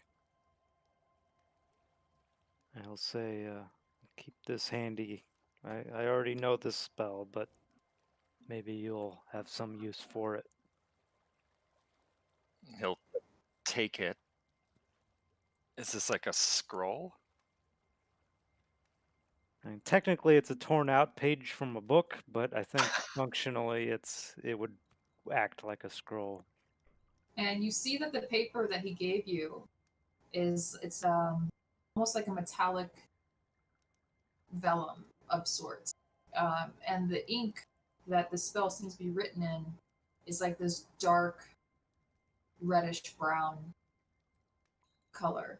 [SPEAKER 5] And he'll say, keep this handy. I already know this spell, but maybe you'll have some use for it.
[SPEAKER 2] He'll take it. Is this like a scroll?
[SPEAKER 5] I mean, technically, it's a torn out page from a book, but I think functionally it would act like a scroll.
[SPEAKER 3] And you see that the paper that he gave you it's almost like a metallic vellum of sorts, and the ink that the spell seems to be written in is like this dark reddish brown color.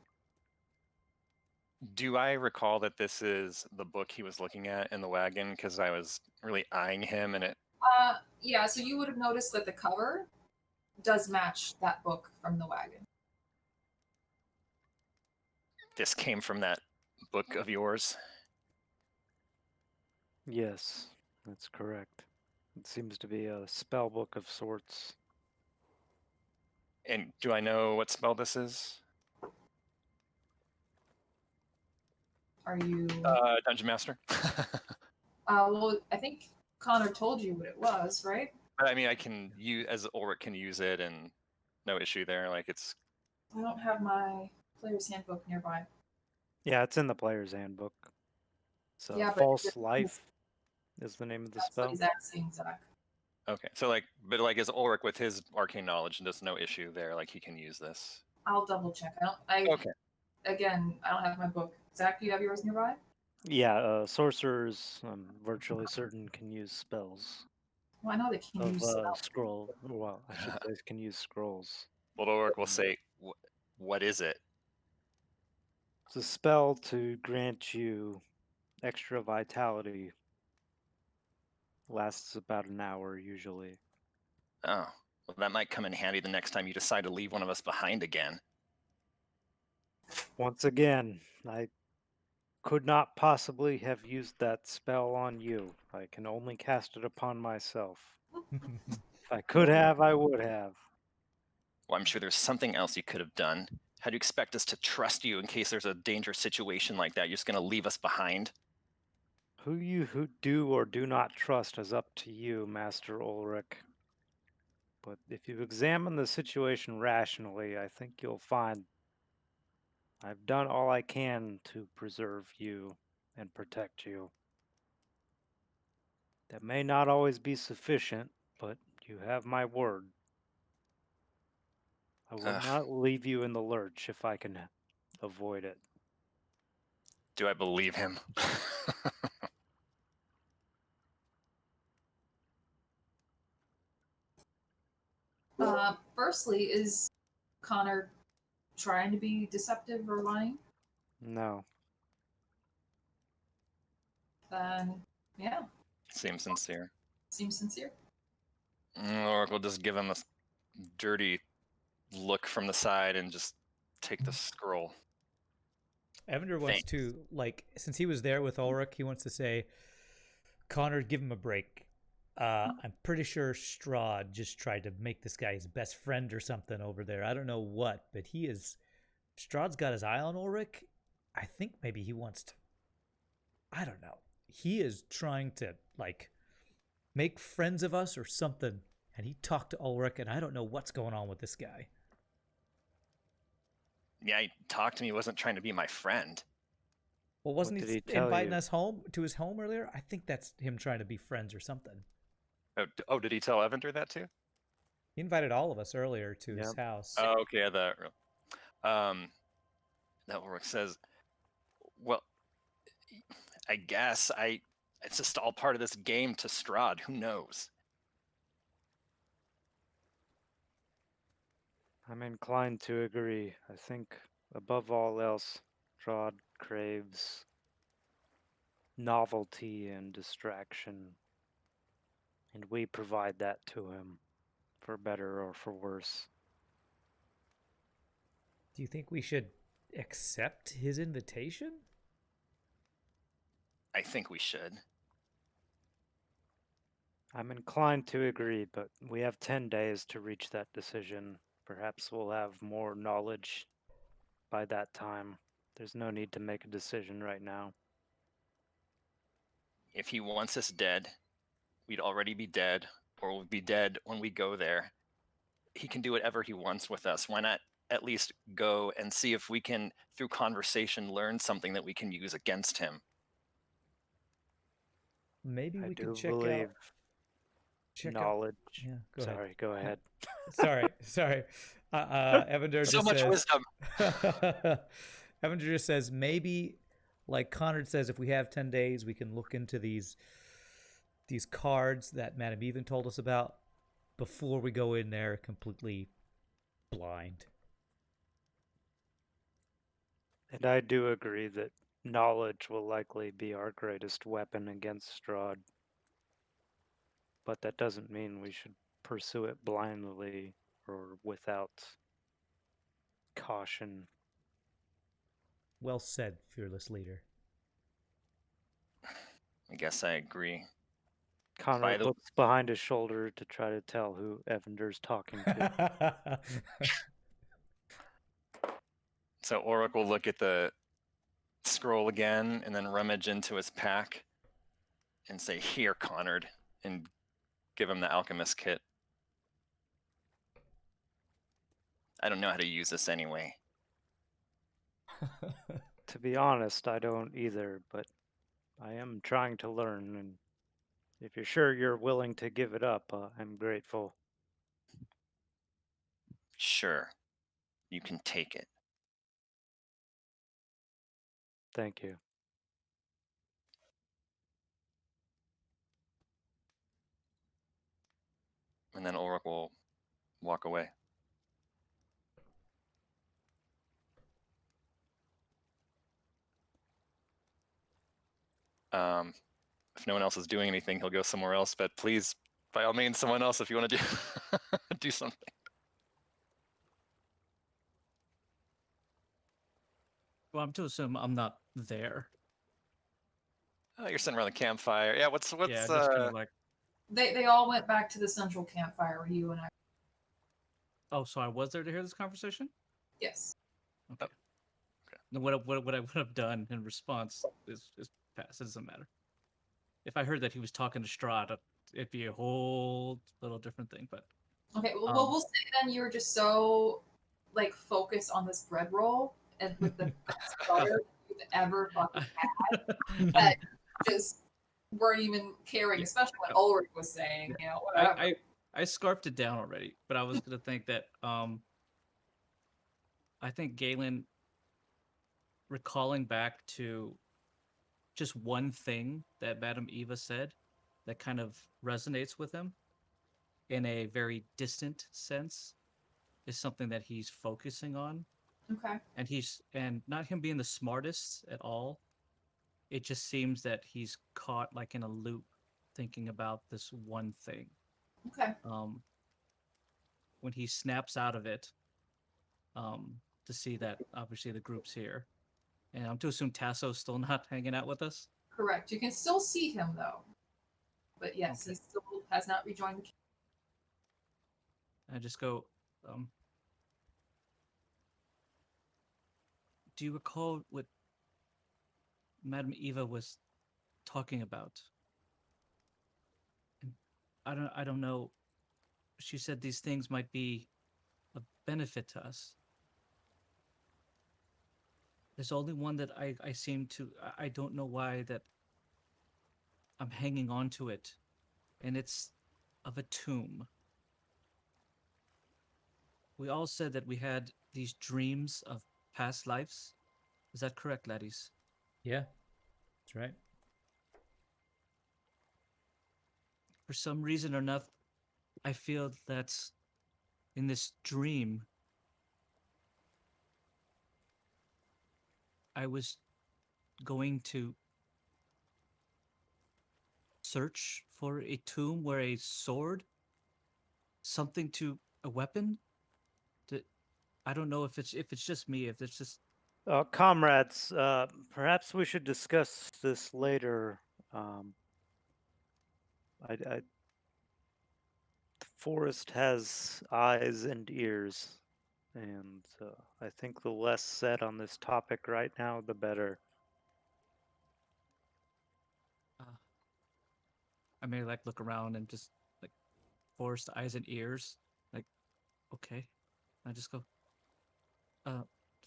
[SPEAKER 2] Do I recall that this is the book he was looking at in the wagon? Because I was really eyeing him, and
[SPEAKER 3] Yeah, so you would have noticed that the cover does match that book from the wagon.
[SPEAKER 2] this came from that book of yours.
[SPEAKER 5] Yes, that's correct. It seems to be a spell book of sorts.
[SPEAKER 2] And do I know what spell this is?
[SPEAKER 3] Are you?
[SPEAKER 2] Dungeon Master.
[SPEAKER 3] Well, I think Connor told you what it was, right?
[SPEAKER 2] But I mean, I can use as Ulrich can use it, and no issue there. Like it's
[SPEAKER 3] I don't have my player's handbook nearby.
[SPEAKER 5] Yeah, it's in the player's handbook. So
[SPEAKER 3] Yeah, but
[SPEAKER 5] false life is the name of the
[SPEAKER 3] that's what
[SPEAKER 5] spell.
[SPEAKER 3] he's asking, Zach.
[SPEAKER 2] okay. So like, but like as Ulrich with his arcane knowledge, there's no issue there. Like he can use this.
[SPEAKER 3] I'll double check.
[SPEAKER 2] Okay.
[SPEAKER 3] Again, I don't have my book. Zach, do you have yours nearby?
[SPEAKER 5] Yeah, sorcerers, I'm virtually certain, can use spells
[SPEAKER 3] Well, I know they can
[SPEAKER 5] of
[SPEAKER 3] use spells.
[SPEAKER 5] scroll. Well, I should say can use scrolls.
[SPEAKER 2] Well, Ulrich will say, "What is it?"
[SPEAKER 5] It's a spell to grant you extra vitality. Lasts about an hour usually.
[SPEAKER 2] Oh, well, that might come in handy the next time you decide to leave one of us behind again.
[SPEAKER 5] Once again, I could not possibly have used that spell on you. I can only cast it upon myself. If I could have, I would have.
[SPEAKER 2] Well, I'm sure there's something else you could have done. How do you expect us to trust you in case there's a dangerous situation like that? You're just going to leave us behind?
[SPEAKER 5] Who do or do not trust is up to you, Master Ulrich. But if you examine the situation rationally, I think you'll find I've done all I can to preserve you and protect you. That may not always be sufficient, but you have my word. I will
[SPEAKER 2] Ugh,
[SPEAKER 5] not leave you in the lurch if I can avoid it.
[SPEAKER 2] do I believe him?
[SPEAKER 3] Firstly, is Connor trying to be deceptive or lying?
[SPEAKER 5] No.
[SPEAKER 3] Then, yeah.
[SPEAKER 2] Seems sincere.
[SPEAKER 3] Seems sincere.
[SPEAKER 2] Oracle will just give him a dirty look from the side and just take the scroll.
[SPEAKER 1] Evander wants to, like, since he was there with Ulrich, he wants to say, Connor, give him a break. I'm pretty sure Strahd just tried to make this guy his best friend or something over there. I don't know what, but Strahd's got his eye on Ulrich. I think maybe he wants to, I don't know. He is trying to, like, make friends of us or something. And he talked to Ulrich, and I don't know what's going on with this guy.
[SPEAKER 2] Yeah, he talked to me. He wasn't trying to be my friend.
[SPEAKER 1] Well, wasn't
[SPEAKER 5] What
[SPEAKER 1] he
[SPEAKER 5] did he tell
[SPEAKER 1] inviting
[SPEAKER 5] you?
[SPEAKER 1] us home to his home earlier? I think that's him trying to be friends or something.
[SPEAKER 2] Oh, did he tell Evander that too?
[SPEAKER 1] He invited all of us earlier to his
[SPEAKER 5] Yep.
[SPEAKER 1] house.
[SPEAKER 2] Oh, okay. That Ulrich says, well, I guess it's just all part of this game to Strahd. Who knows?
[SPEAKER 5] I'm inclined to agree. I think, above all else, Strahd craves novelty and distraction, and we provide that to him, for better or for worse.
[SPEAKER 1] Do you think we should accept his invitation?
[SPEAKER 2] I think we should.
[SPEAKER 5] I'm inclined to agree, but we have 10 days to reach that decision. Perhaps we'll have more knowledge by that time. There's no need to make a decision right now.
[SPEAKER 2] If he wants us dead, we'd already be dead, or we'll be dead when we go there. He can do whatever he wants with us. Why not at least go and see if we can, through conversation, learn something that we can use against him?
[SPEAKER 1] Maybe
[SPEAKER 5] I
[SPEAKER 1] we could
[SPEAKER 5] do
[SPEAKER 1] check
[SPEAKER 5] believe
[SPEAKER 1] out
[SPEAKER 5] knowledge.
[SPEAKER 1] Yeah, go ahead.
[SPEAKER 5] Sorry, go ahead.
[SPEAKER 1] Sorry. Evander
[SPEAKER 2] So
[SPEAKER 1] just
[SPEAKER 2] much
[SPEAKER 1] says,
[SPEAKER 2] wisdom.
[SPEAKER 1] Evander just says maybe, like Conrad says, if we have 10 days, we can look into these cards that Madame Ethan told us about before we go in there completely blind.
[SPEAKER 5] And I do agree that knowledge will likely be our greatest weapon against Strahd. But that doesn't mean we should pursue it blindly or without caution.
[SPEAKER 1] Well said, fearless leader.
[SPEAKER 2] I guess I agree.
[SPEAKER 5] Connor looks behind his shoulder to try to tell who Evander's talking to.
[SPEAKER 2] So Oric will look at the scroll again and then rummage into his pack and say, "Here, Connard," and give him the alchemist kit. I don't know how to use this anyway.
[SPEAKER 5] To be honest, I don't either, but I am trying to learn, and if you're sure you're willing to give it up, I'm grateful.
[SPEAKER 2] Sure, you can take it.
[SPEAKER 5] Thank you.
[SPEAKER 2] And then Ulrich will walk away. If no one else is doing anything, he'll go somewhere else. But please, by all means, someone else, if you want to do something.
[SPEAKER 4] Well, I'm to assume I'm not there.
[SPEAKER 2] Oh, you're sitting around the campfire. Yeah, what's
[SPEAKER 4] Yeah, just kind of like.
[SPEAKER 3] They all went back to the central campfire where you and I.
[SPEAKER 4] Oh, so I was there to hear this conversation?
[SPEAKER 3] Yes.
[SPEAKER 4] Okay. Okay. What I would have done in response is pass. It doesn't matter. If I heard that he was talking to Strahd, it'd be a whole little different thing. But
[SPEAKER 3] okay, well, we'll say then you were just so like focused on this bread roll and with the best butter you've ever fucking had that just weren't even caring, especially what Ulrich was saying. You know, whatever.
[SPEAKER 4] I scarfed it down already, but I was gonna think that I think Galen recalling back to just one thing that Madame Eva said that kind of resonates with him in a very distant sense is something that he's focusing on.
[SPEAKER 3] Okay.
[SPEAKER 4] And not him being the smartest at all. It just seems that he's caught like in a loop thinking about this one thing.
[SPEAKER 3] Okay.
[SPEAKER 4] When he snaps out of it, to see that obviously the group's here, and I'm to assume Tasso's still not hanging out with us.
[SPEAKER 3] Correct. You can still see him though, but yes,
[SPEAKER 4] Okay.
[SPEAKER 3] he still has not rejoined the camp.
[SPEAKER 4] I just go, do you recall what Madame Eva was talking about? And I don't know. She said these things might be of benefit to us. There's only one that I seem to, I don't know why that I'm hanging on to it, and it's of a tomb. We all said that we had these dreams of past lives. Is that correct, laddies?
[SPEAKER 1] Yeah, that's right.
[SPEAKER 4] For some reason or enough, I feel that in this dream, I was going to search for a tomb where a sword, something to a weapon. I don't know if it's just me, if it's just
[SPEAKER 5] Comrades, perhaps we should discuss this later. The forest has eyes and ears, and I think the less said on this topic right now, the better.
[SPEAKER 4] I may like look around and just like forest eyes and ears. Like, okay. I just go,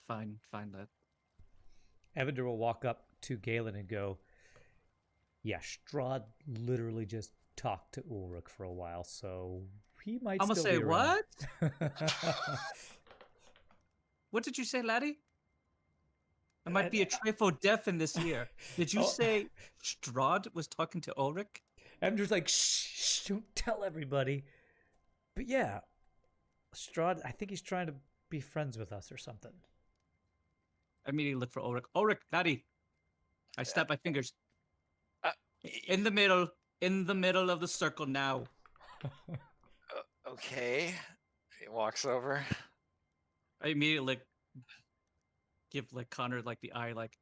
[SPEAKER 4] fine, lad.
[SPEAKER 1] Evander will walk up to Galen and go, yeah, Strahd literally just talked to Ulrich for a while, so he might
[SPEAKER 4] I'm gonna
[SPEAKER 1] still
[SPEAKER 4] say,
[SPEAKER 1] be around.
[SPEAKER 4] what? What did you say, laddie? I might be a trifle deaf in this ear. Did you say Strahd was talking to Ulrich?
[SPEAKER 1] Evander's like, shh, don't tell everybody. But yeah, Strahd, I think he's trying to be friends with us or something.
[SPEAKER 4] I immediately look for Ulrich. Ulrich, laddie. I snap my fingers. In the middle of the circle now.
[SPEAKER 2] Okay. He walks over.
[SPEAKER 4] I immediately give like Connor like the eye, like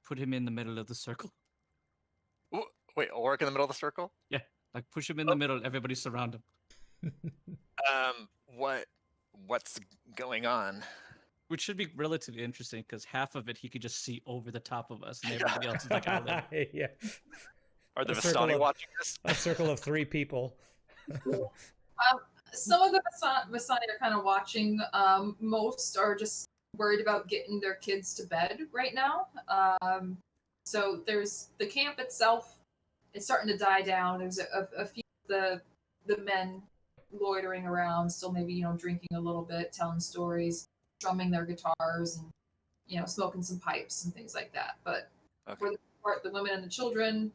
[SPEAKER 4] put him in the middle of the circle.
[SPEAKER 2] Ooh, wait, Ulrich in the middle of the circle?
[SPEAKER 4] Yeah, like push him in the middle. Everybody surround him.
[SPEAKER 2] What's going on?
[SPEAKER 4] Which should be relatively interesting because half of it he could just see over the top of us, and everybody else is like out there.
[SPEAKER 1] Yeah.
[SPEAKER 2] Are the
[SPEAKER 1] A circle
[SPEAKER 2] Vistani
[SPEAKER 1] of-
[SPEAKER 2] watching this?
[SPEAKER 1] A circle of 3 people.
[SPEAKER 3] Some of the Vistani are kind of watching. Most are just worried about getting their kids to bed right now. So there's the camp itself. It's starting to die down. There's a few of the men loitering around, still maybe drinking a little bit, telling stories, strumming their guitars, and smoking some pipes and things like that. But for the most part, the women and the children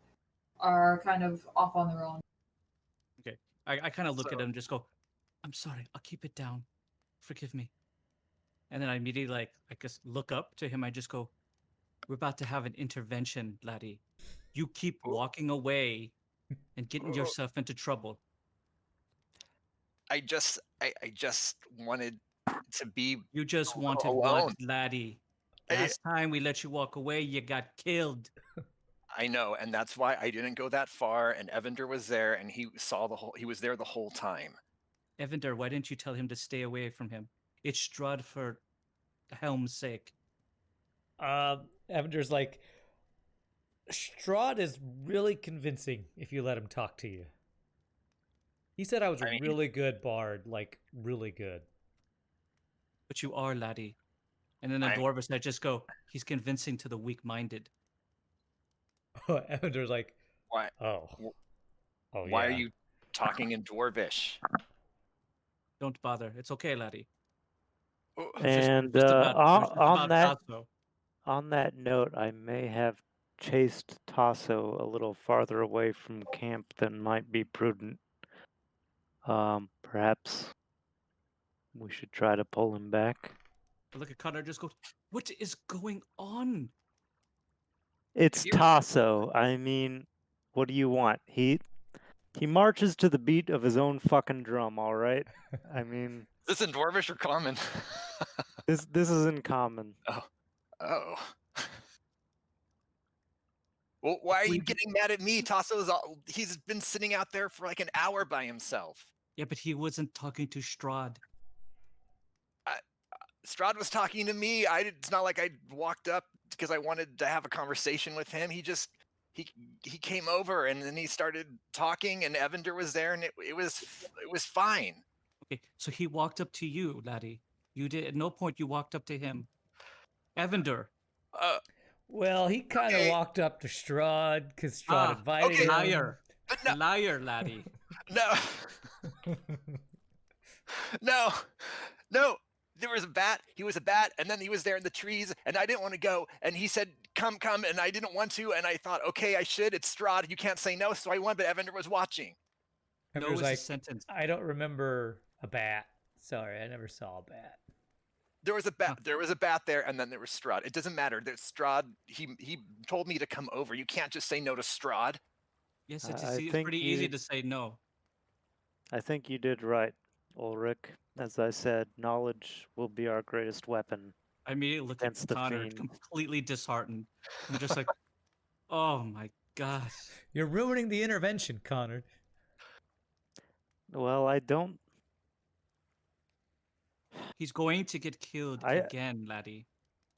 [SPEAKER 3] are kind of off on their own.
[SPEAKER 4] Okay, I kind of look at him and just go, I'm sorry, I'll keep it down. Forgive me. And then I immediately I guess look up to him. I just go, we're about to have an intervention, laddie. You keep walking away and getting yourself into trouble.
[SPEAKER 2] I just wanted to be.
[SPEAKER 4] You just wanted
[SPEAKER 2] alone.
[SPEAKER 4] what, laddie? Last time we let you walk away, you got killed.
[SPEAKER 2] I know, and that's why I didn't go that far. And Evander was there, and he was there the whole time.
[SPEAKER 4] Evander, why didn't you tell him to stay away from him? It's Strahd for Helm's sake.
[SPEAKER 1] Evander's like, Strahd is really convincing if you let him talk to you. He said I was a really good bard, like really good.
[SPEAKER 4] But you are, laddie. And then the dwarves I just go, he's convincing to the weak-minded.
[SPEAKER 1] Evander's like,
[SPEAKER 2] why?
[SPEAKER 1] Oh,
[SPEAKER 2] why are you talking in Dwarvish?
[SPEAKER 4] Don't bother. It's okay, laddie.
[SPEAKER 5] And on that note, I may have chased Tasso a little farther away from camp than might be prudent. Perhaps we should try to pull him back.
[SPEAKER 4] I look at Connor and just go, what is going on?
[SPEAKER 5] It's Tasso. I mean, What do you want? He marches to the beat of his own fucking drum, all right? I mean,
[SPEAKER 2] Is this in Dwarvish or common?
[SPEAKER 5] this is in common.
[SPEAKER 2] Oh. Well, why are you getting mad at me? He's been sitting out there for like an hour by himself.
[SPEAKER 4] Yeah, but he wasn't talking to Strahd.
[SPEAKER 2] Strahd was talking to me. It's not like I walked up because I wanted to have a conversation with him. He came over and then he started talking, and Evander was there, and it was fine.
[SPEAKER 4] Okay, so he walked up to you, laddie. You did at no point you walked up to him. Evander.
[SPEAKER 1] Well, he kind of
[SPEAKER 2] Okay.
[SPEAKER 1] walked up to Strahd because Strahd invited
[SPEAKER 2] okay.
[SPEAKER 1] him.
[SPEAKER 4] Liar.
[SPEAKER 2] But no,
[SPEAKER 4] Liar, laddie.
[SPEAKER 2] no, no, no. There was a bat. He was a bat, and then he was there in the trees, and I didn't want to go. And he said, "Come, come," and I didn't want to. And I thought, okay, I should. It's Strahd. You can't say no. So I went, but Evander was watching.
[SPEAKER 4] No
[SPEAKER 1] was
[SPEAKER 4] is a
[SPEAKER 1] like,
[SPEAKER 4] sentence.
[SPEAKER 1] I don't remember a bat. Sorry, I never saw a bat.
[SPEAKER 2] There was a bat. There was a bat there, and then there was Strahd. It doesn't matter. There's Strahd. He told me to come over. You can't just say no to Strahd.
[SPEAKER 4] Yes,
[SPEAKER 5] I
[SPEAKER 4] it's
[SPEAKER 5] think
[SPEAKER 4] pretty easy to say no.
[SPEAKER 5] I think you did right, Ulrich. As I said, knowledge will be our greatest weapon.
[SPEAKER 4] I immediately looked at
[SPEAKER 5] Against the
[SPEAKER 4] Connor,
[SPEAKER 5] fiend.
[SPEAKER 4] completely disheartened. I'm just like, oh my god.
[SPEAKER 1] You're ruining the intervention, Connor.
[SPEAKER 5] Well, I don't.
[SPEAKER 4] He's going to get killed again, laddie.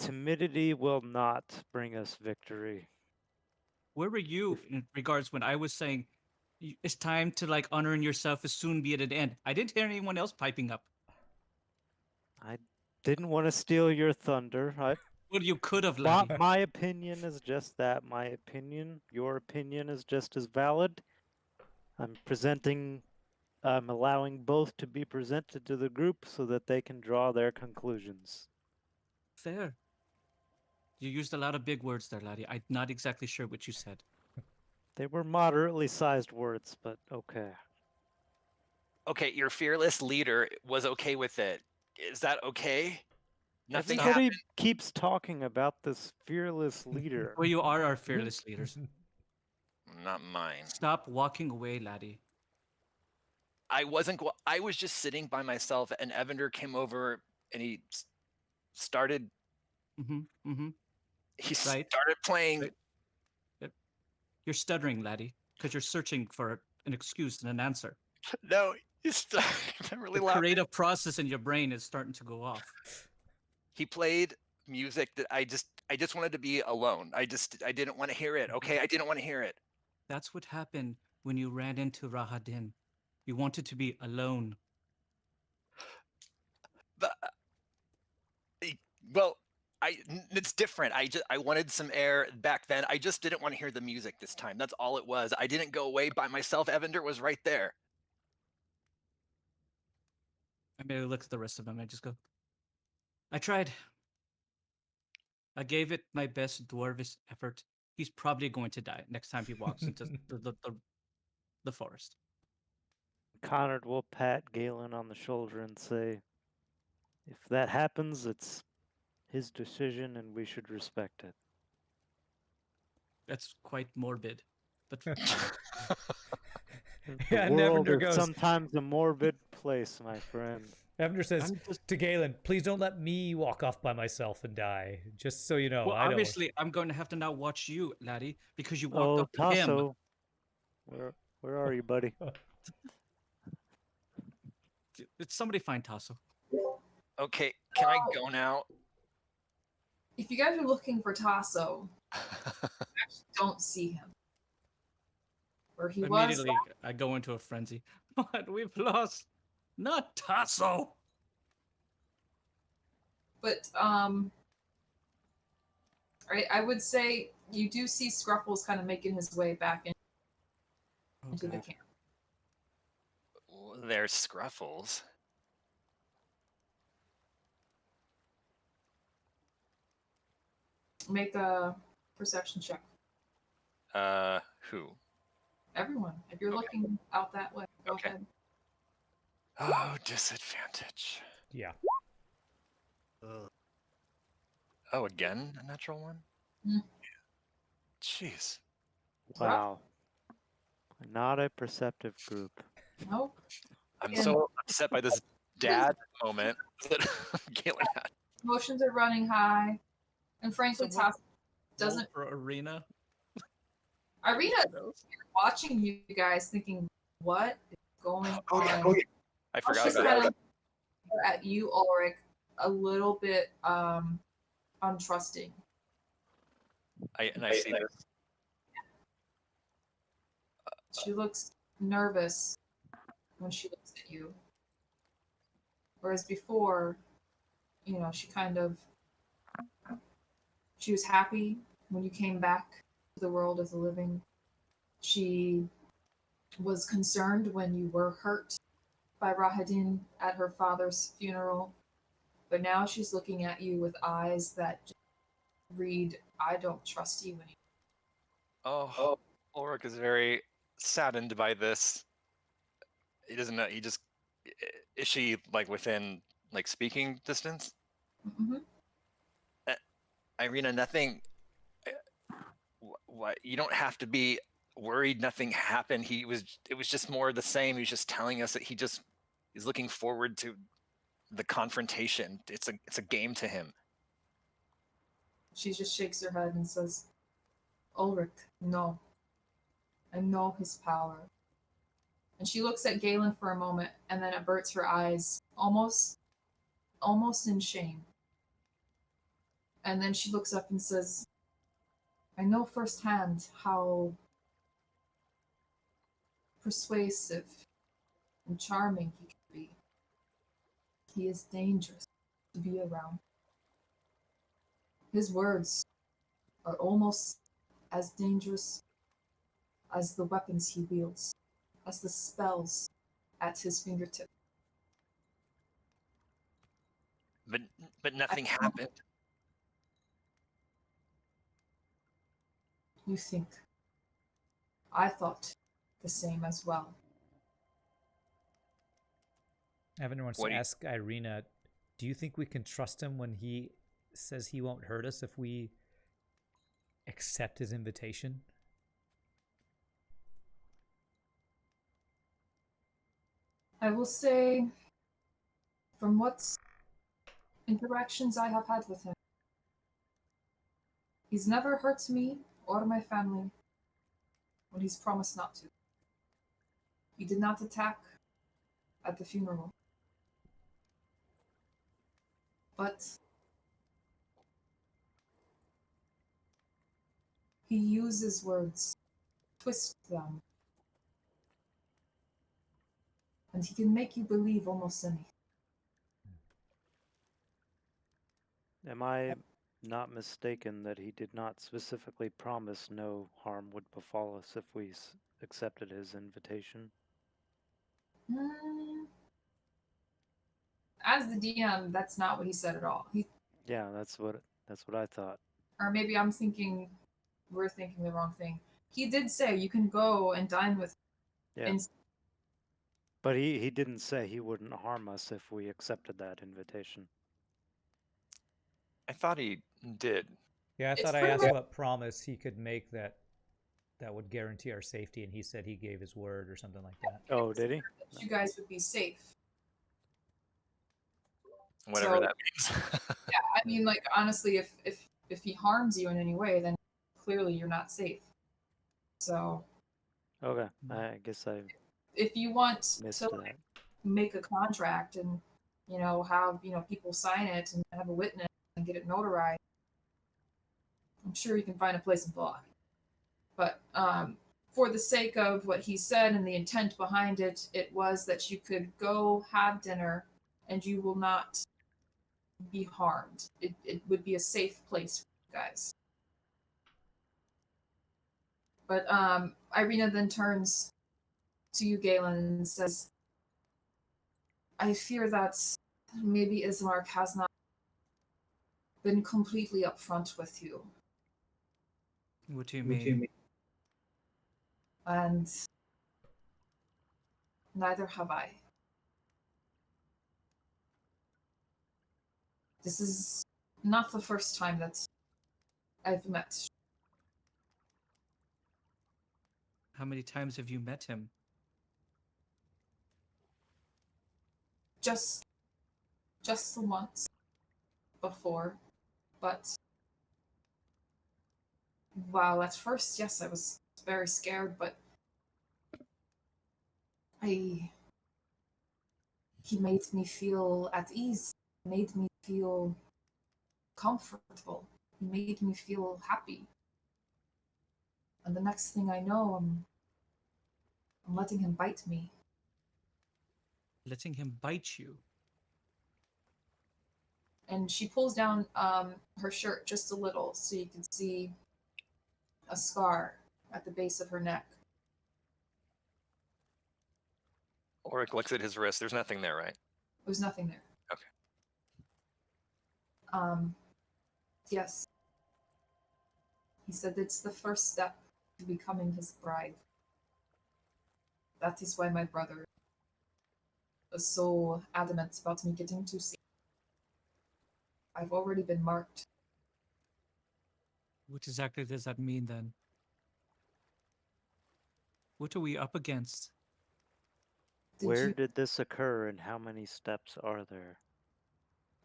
[SPEAKER 5] Timidity will not bring us victory.
[SPEAKER 4] Where were you in regards when I was saying it's time to like honoring yourself as soon be at an end? I didn't hear anyone else piping up.
[SPEAKER 5] I didn't want to steal your thunder.
[SPEAKER 4] Well, you could have, laddie.
[SPEAKER 5] My opinion is just that. My opinion. Your opinion is just as valid. I'm allowing both to be presented to the group so that they can draw their conclusions.
[SPEAKER 4] Fair. You used a lot of big words there, laddie. I'm not exactly sure what you said.
[SPEAKER 5] They were moderately sized words, but okay.
[SPEAKER 2] Okay, your fearless leader was okay with it. Is that okay? Nothing
[SPEAKER 5] Everybody
[SPEAKER 2] happened.
[SPEAKER 5] keeps talking about this fearless leader.
[SPEAKER 4] Well, you are our fearless leaders.
[SPEAKER 2] Not mine.
[SPEAKER 4] Stop walking away, laddie.
[SPEAKER 2] I was just sitting by myself, and Evander came over, and he started. He started playing.
[SPEAKER 4] Right. Yep. You're stuttering, laddie, because you're searching for an excuse and an answer.
[SPEAKER 2] No, he's really loud.
[SPEAKER 4] The creative process in your brain is starting to go off.
[SPEAKER 2] He played music that I just wanted to be alone. I didn't want to hear it. Okay, I didn't want to hear it.
[SPEAKER 4] That's what happened when you ran into Rahadin. You wanted to be alone.
[SPEAKER 2] But well, it's different. I wanted some air back then. I just didn't want to hear the music this time. That's all it was. I didn't go away by myself. Evander was right there.
[SPEAKER 4] I merely look at the rest of them. I just go, I tried. I gave it my best dwarvish effort. He's probably going to die next time he walks into the forest.
[SPEAKER 5] Connor will pat Galen on the shoulder and say, if that happens, it's his decision and we should respect it.
[SPEAKER 4] That's quite morbid. But
[SPEAKER 5] the world is sometimes a morbid place, my friend.
[SPEAKER 1] Evander says to Galen, please don't let me walk off by myself and die. Just so you know.
[SPEAKER 4] Well, obviously, I'm going to have to now watch you, laddie, because you walked up to
[SPEAKER 5] Tasso.
[SPEAKER 4] him.
[SPEAKER 5] Where are you, buddy?
[SPEAKER 4] Did somebody find Tasso?
[SPEAKER 2] Okay, can I go now?
[SPEAKER 3] If you guys are looking for Tasso, you actually don't see him. Where he was.
[SPEAKER 4] Immediately, I go into a frenzy. But we've lost. Not Tasso.
[SPEAKER 3] But right, I would say you do see Scruffles kind of making his way back into the camp.
[SPEAKER 2] There's Scruffles.
[SPEAKER 3] Make a perception check.
[SPEAKER 2] Who?
[SPEAKER 3] Everyone. If you're looking out that way, go ahead.
[SPEAKER 2] Oh, disadvantage.
[SPEAKER 1] Yeah.
[SPEAKER 2] Oh, again, a natural one?
[SPEAKER 3] Mm.
[SPEAKER 2] Jeez.
[SPEAKER 5] Wow. Not a perceptive group.
[SPEAKER 3] Nope.
[SPEAKER 2] I'm
[SPEAKER 3] And-
[SPEAKER 2] so upset by this dad moment that Galen had.
[SPEAKER 3] Emotions are running high, and frankly,
[SPEAKER 4] Someone
[SPEAKER 3] Tasso doesn't.
[SPEAKER 4] Roll for Arena.
[SPEAKER 3] Irina
[SPEAKER 4] knows?
[SPEAKER 3] watching you guys, thinking, "What is going
[SPEAKER 2] Oh
[SPEAKER 3] on?"
[SPEAKER 2] yeah, I forgot
[SPEAKER 3] She's
[SPEAKER 2] about
[SPEAKER 3] kind
[SPEAKER 2] that.
[SPEAKER 3] of at you, Ulrich, a little bit untrusting.
[SPEAKER 2] I see this.
[SPEAKER 3] She looks nervous when she looks at you, whereas before, she was happy when you came back to the world of the living. She was concerned when you were hurt by Rahadin at her father's funeral, but now she's looking at you with eyes that just read, "I don't trust you anymore."
[SPEAKER 2] Oh, Ulrich is very saddened by this. He doesn't know. He just is she like within like speaking distance?
[SPEAKER 3] Mm-hmm.
[SPEAKER 2] Irina, nothing. What you don't have to be worried. Nothing happened. It was just more of the same. He was just telling us that he's looking forward to the confrontation. It's a game to him.
[SPEAKER 3] She just shakes her head and says, "Ulrich, no. I know his power." And she looks at Galen for a moment and then averts her eyes, almost in shame. And then she looks up and says, "I know firsthand how persuasive and charming he can be. He is dangerous to be around. His words are almost as dangerous as the weapons he wields, as the spells at his fingertips.
[SPEAKER 2] But nothing happened.
[SPEAKER 3] You think. I thought the same as well."
[SPEAKER 1] Evan wants
[SPEAKER 2] What
[SPEAKER 1] to
[SPEAKER 2] do you-
[SPEAKER 1] ask Irina, do you think we can trust him when he says he won't hurt us if we accept his invitation?
[SPEAKER 3] I will say, from what interactions I have had with him, he's never hurt me or my family when he's promised not to. He did not attack at the funeral. But he uses words, twists them, and he can make you believe almost anything.
[SPEAKER 5] Am I not mistaken that he did not specifically promise no harm would befall us if we accepted his invitation?
[SPEAKER 3] As the DM, that's not what he said at all.
[SPEAKER 5] Yeah, that's what I thought.
[SPEAKER 3] Or maybe we're thinking the wrong thing. He did say you can go and dine with
[SPEAKER 5] Yeah.
[SPEAKER 3] and
[SPEAKER 5] But he didn't say he wouldn't harm us if we accepted that invitation.
[SPEAKER 2] I thought he did.
[SPEAKER 1] Yeah, I
[SPEAKER 3] It's
[SPEAKER 1] thought I
[SPEAKER 3] pretty
[SPEAKER 1] asked
[SPEAKER 3] much-
[SPEAKER 1] what promise he could make that would guarantee our safety, and he said he gave his word or something like that.
[SPEAKER 5] Oh, did he?
[SPEAKER 3] you guys would be safe.
[SPEAKER 2] Whatever
[SPEAKER 3] So-
[SPEAKER 2] that means.
[SPEAKER 3] I mean, like honestly, if he harms you in any way, then clearly you're not safe. So
[SPEAKER 5] Okay, I guess I
[SPEAKER 3] if you want
[SPEAKER 5] missed
[SPEAKER 3] to
[SPEAKER 5] that.
[SPEAKER 3] make a contract and have people sign it and have a witness and get it notarized, I'm sure you can find a place in Block. But for the sake of what he said and the intent behind it, it was that you could go have dinner and you will not be harmed. It would be a safe place for you guys. But Irina then turns to you, Galen, and says, "I fear that maybe Ismark has not been completely upfront with you.
[SPEAKER 4] What do you mean?
[SPEAKER 3] And neither have I. This is not the first time that I've met.
[SPEAKER 4] How many times have you met him?
[SPEAKER 3] Just the once before, but wow, at first, yes, I was very scared, but he made me feel at ease, made me feel comfortable, he made me feel happy. And the next thing I know, I'm letting him bite me.
[SPEAKER 4] Letting him bite you?
[SPEAKER 3] And she pulls down her shirt just a little so you can see a scar at the base of her neck.
[SPEAKER 2] Ulrich looks at his wrist. There's nothing there, right?
[SPEAKER 3] There's nothing there.
[SPEAKER 2] Okay.
[SPEAKER 3] Yes. He said it's the first step to becoming his bride. That is why my brother was so adamant about me getting to see. I've already been marked.
[SPEAKER 4] What exactly does that mean then? What are we up against?
[SPEAKER 5] Where did this occur and how many steps are there?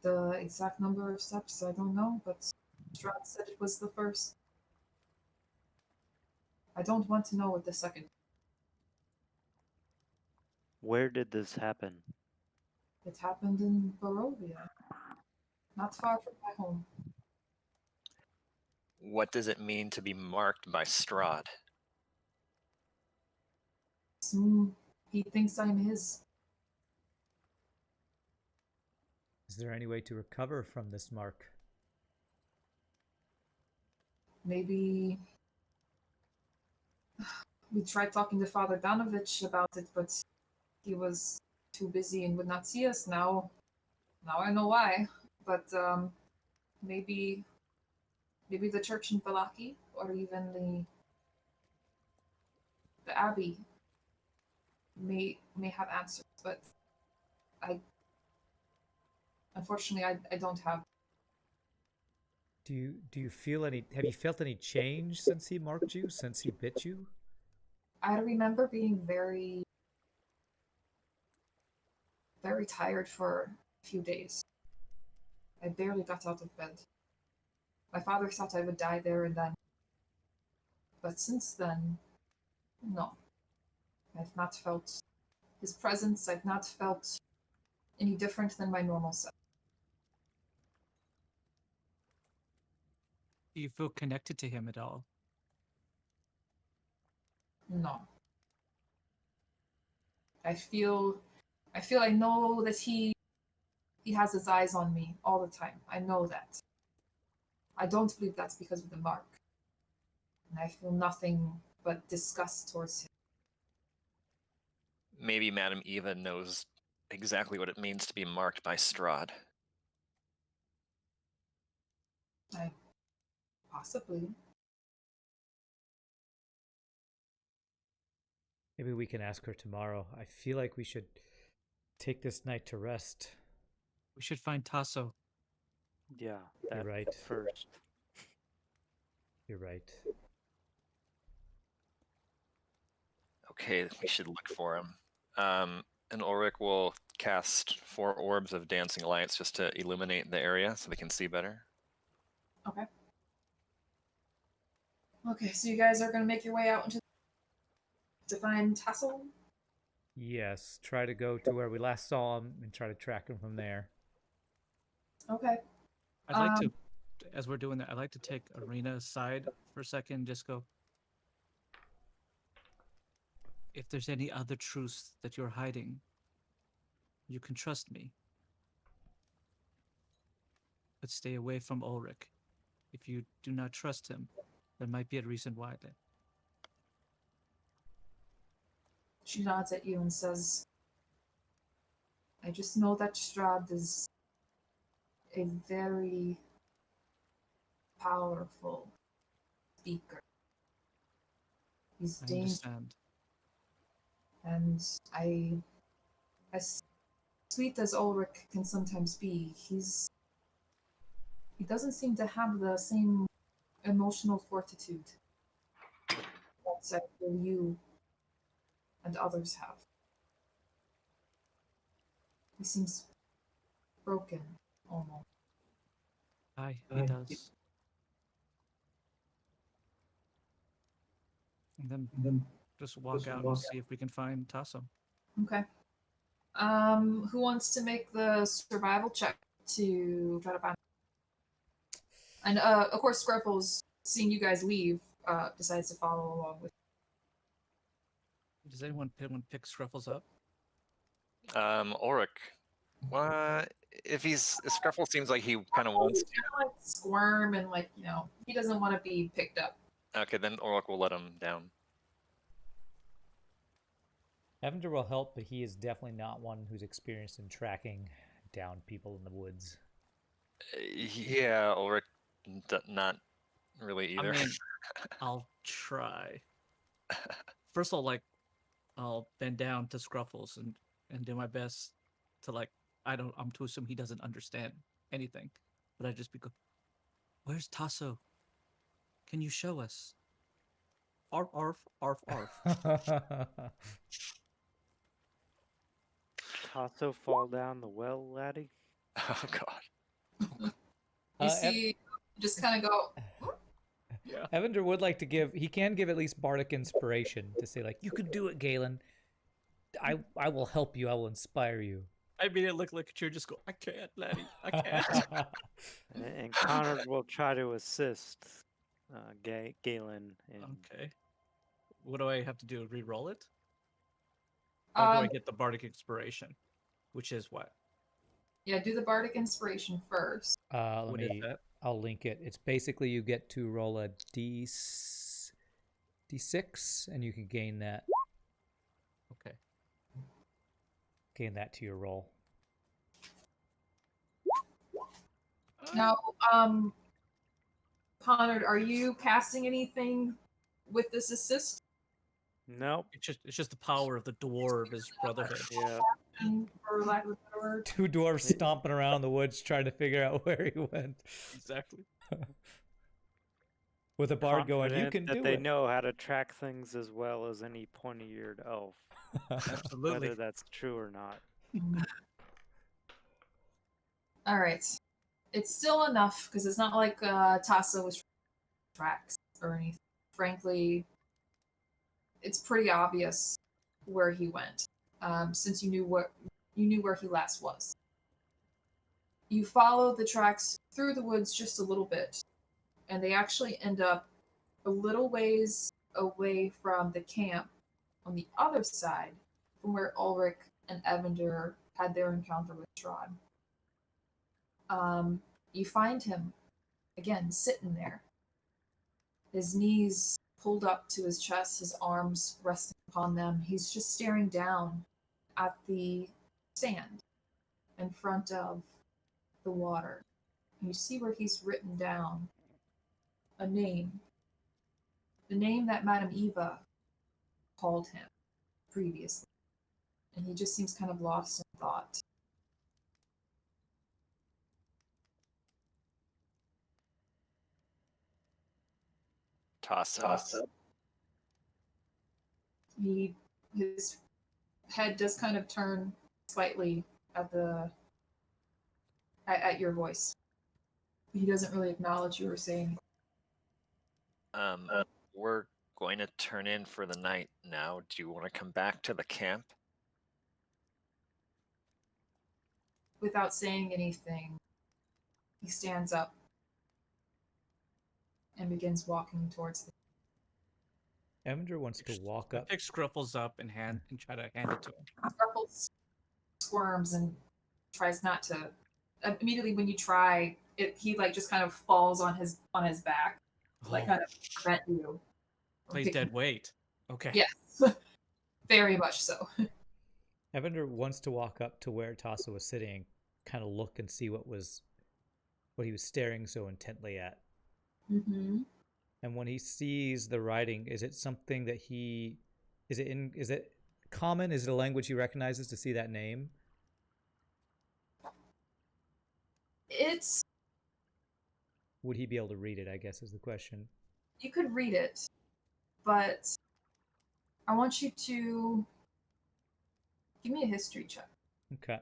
[SPEAKER 3] The exact number of steps, I don't know, but Strahd said it was the first. I don't want to know what the second.
[SPEAKER 5] Where did this happen?
[SPEAKER 3] It happened in Barovia, not far from my home.
[SPEAKER 2] What does it mean to be marked by Strahd?
[SPEAKER 3] He thinks I'm his.
[SPEAKER 1] Is there any way to recover from this mark?
[SPEAKER 3] Maybe we tried talking to Father Danovich about it, but he was too busy and would not see us. Now I know why. But maybe the church in Valaki, or even the abbey may have answers. But I unfortunately I don't have.
[SPEAKER 1] Do you feel any? Have you felt any change since he marked you? Since he bit you?
[SPEAKER 3] I remember being very tired for a few days. I barely got out of bed. My father thought I would die there and then. But since then, no. I've not felt his presence. I've not felt any different than my normal self.
[SPEAKER 4] Do you feel connected to him at all?
[SPEAKER 3] No. I feel I know that he has his eyes on me all the time. I know that. I don't believe that's because of the mark. And I feel nothing but disgust towards him.
[SPEAKER 2] Maybe Madame Eva knows exactly what it means to be marked by Strahd.
[SPEAKER 3] Possibly.
[SPEAKER 1] Maybe we can ask her tomorrow. I feel like we should take this night to rest.
[SPEAKER 4] We should find Tasso.
[SPEAKER 5] Yeah,
[SPEAKER 1] You're right.
[SPEAKER 5] first.
[SPEAKER 1] You're right.
[SPEAKER 2] Okay, we should look for him. And Ulrich will cast 4 orbs of dancing lights just to illuminate the area so they can see better.
[SPEAKER 3] Okay. Okay, so you guys are going to make your way out to find Tassel?
[SPEAKER 1] Yes, try to go to where we last saw him and try to track him from there.
[SPEAKER 3] Okay.
[SPEAKER 4] I'd like to, as we're doing that, I'd like to take Arena aside for a second and just go, if there's any other truths that you're hiding, you can trust me. But stay away from Ulrich. If you do not trust him, there might be a reason why then.
[SPEAKER 3] She nods at you and says, I just know that Strahd is a very powerful speaker. He's
[SPEAKER 4] I
[SPEAKER 3] dangerous.
[SPEAKER 4] understand.
[SPEAKER 3] And as sweet as Ulrich can sometimes be, he doesn't seem to have the same emotional fortitude that So you and others have. He seems broken, almost.
[SPEAKER 4] Aye, he does. And then just walk out and see if we can find Tasso.
[SPEAKER 3] Okay. Who wants to make the survival check to try to find? And of course, Scruffles, seeing you guys leave, decides to follow along with.
[SPEAKER 4] Does anyone pick Scruffles up?
[SPEAKER 2] Ulrich. What if Scruffle seems like he kind of wants to?
[SPEAKER 3] Kind of like squirm and he doesn't want to be picked up.
[SPEAKER 2] Okay, then Ulrich will let him down.
[SPEAKER 1] Evander will help, but he is definitely not one who's experienced in tracking down people in the woods.
[SPEAKER 2] Yeah, Ulrich, not really either.
[SPEAKER 4] I mean, I'll try. First, I'll bend down to Scruffles and do my best to I'm to assume he doesn't understand anything, but I just go, "Where's Tasso? Can you show us?" Arf, arf, arf, arf.
[SPEAKER 5] Tasso fall down the well, laddie?
[SPEAKER 2] Oh God.
[SPEAKER 3] You see, just kind of go.
[SPEAKER 4] Yeah.
[SPEAKER 1] Evander would like to he can give at least bardic inspiration to say you can do it, Galen. I will help you. I will inspire you.
[SPEAKER 4] I mean, it looked like a just go, "I can't, laddie. I can't."
[SPEAKER 5] And Connor will try to assist Galen.
[SPEAKER 4] Okay. What do I have to do? Re-roll it? Or do I get the bardic inspiration? Which is what?
[SPEAKER 3] Yeah, do the bardic inspiration first.
[SPEAKER 1] Let me. I'll link it. It's basically you get to roll a d6, and you can gain that.
[SPEAKER 4] Okay.
[SPEAKER 1] Gain that to your roll.
[SPEAKER 3] Now, Connor, are you casting anything with this assist?
[SPEAKER 5] Nope.
[SPEAKER 4] It's just the power of the dwarves brotherhood.
[SPEAKER 5] Yeah.
[SPEAKER 3] For lack of a better word.
[SPEAKER 1] Two dwarves stomping around the woods trying to figure out where he went.
[SPEAKER 4] Exactly.
[SPEAKER 1] With a bard going, you can
[SPEAKER 5] that
[SPEAKER 1] do
[SPEAKER 5] they
[SPEAKER 1] it.
[SPEAKER 5] know how to track things as well as any pointy-eared elf.
[SPEAKER 4] Absolutely.
[SPEAKER 5] Whether that's true or not.
[SPEAKER 3] All right. It's still enough because it's not like Tasso was tracks or anything. Frankly, it's pretty obvious where he went, since you knew where he last was. You follow the tracks through the woods just a little bit, and they actually end up a little ways away from the camp on the other side from where Ulrich and Evander had their encounter with Strahd. You find him again sitting there, his knees pulled up to his chest, his arms resting upon them. He's just staring down at the sand in front of the water. And you see where he's written down a name, the name that Madame Eva called him previously. And he just seems kind of lost in thought.
[SPEAKER 2] Tasso.
[SPEAKER 3] His head does kind of turn slightly at your voice. He doesn't really acknowledge you or say anything.
[SPEAKER 2] We're going to turn in for the night now. Do you want to come back to the camp?
[SPEAKER 3] Without saying anything, he stands up and begins walking towards the.
[SPEAKER 1] Evander wants to walk up.
[SPEAKER 4] Pick Scruffles up and try to hand it to him.
[SPEAKER 3] Scruffles squirms and tries not to. Immediately when you try, he just kind of falls on his back, kind of prevent you.
[SPEAKER 4] Plays dead weight. Okay.
[SPEAKER 3] Yes, very much so.
[SPEAKER 1] Evander wants to walk up to where Tasso was sitting, kind of look and see what he was staring so intently at.
[SPEAKER 3] Mm-hmm.
[SPEAKER 1] And when he sees the writing, is it something that is it common? Is it a language he recognizes to see that name?
[SPEAKER 3] Would
[SPEAKER 1] he be able to read it, I guess is the question.
[SPEAKER 3] You could read it, but I want you to give me a history check.
[SPEAKER 1] Okay.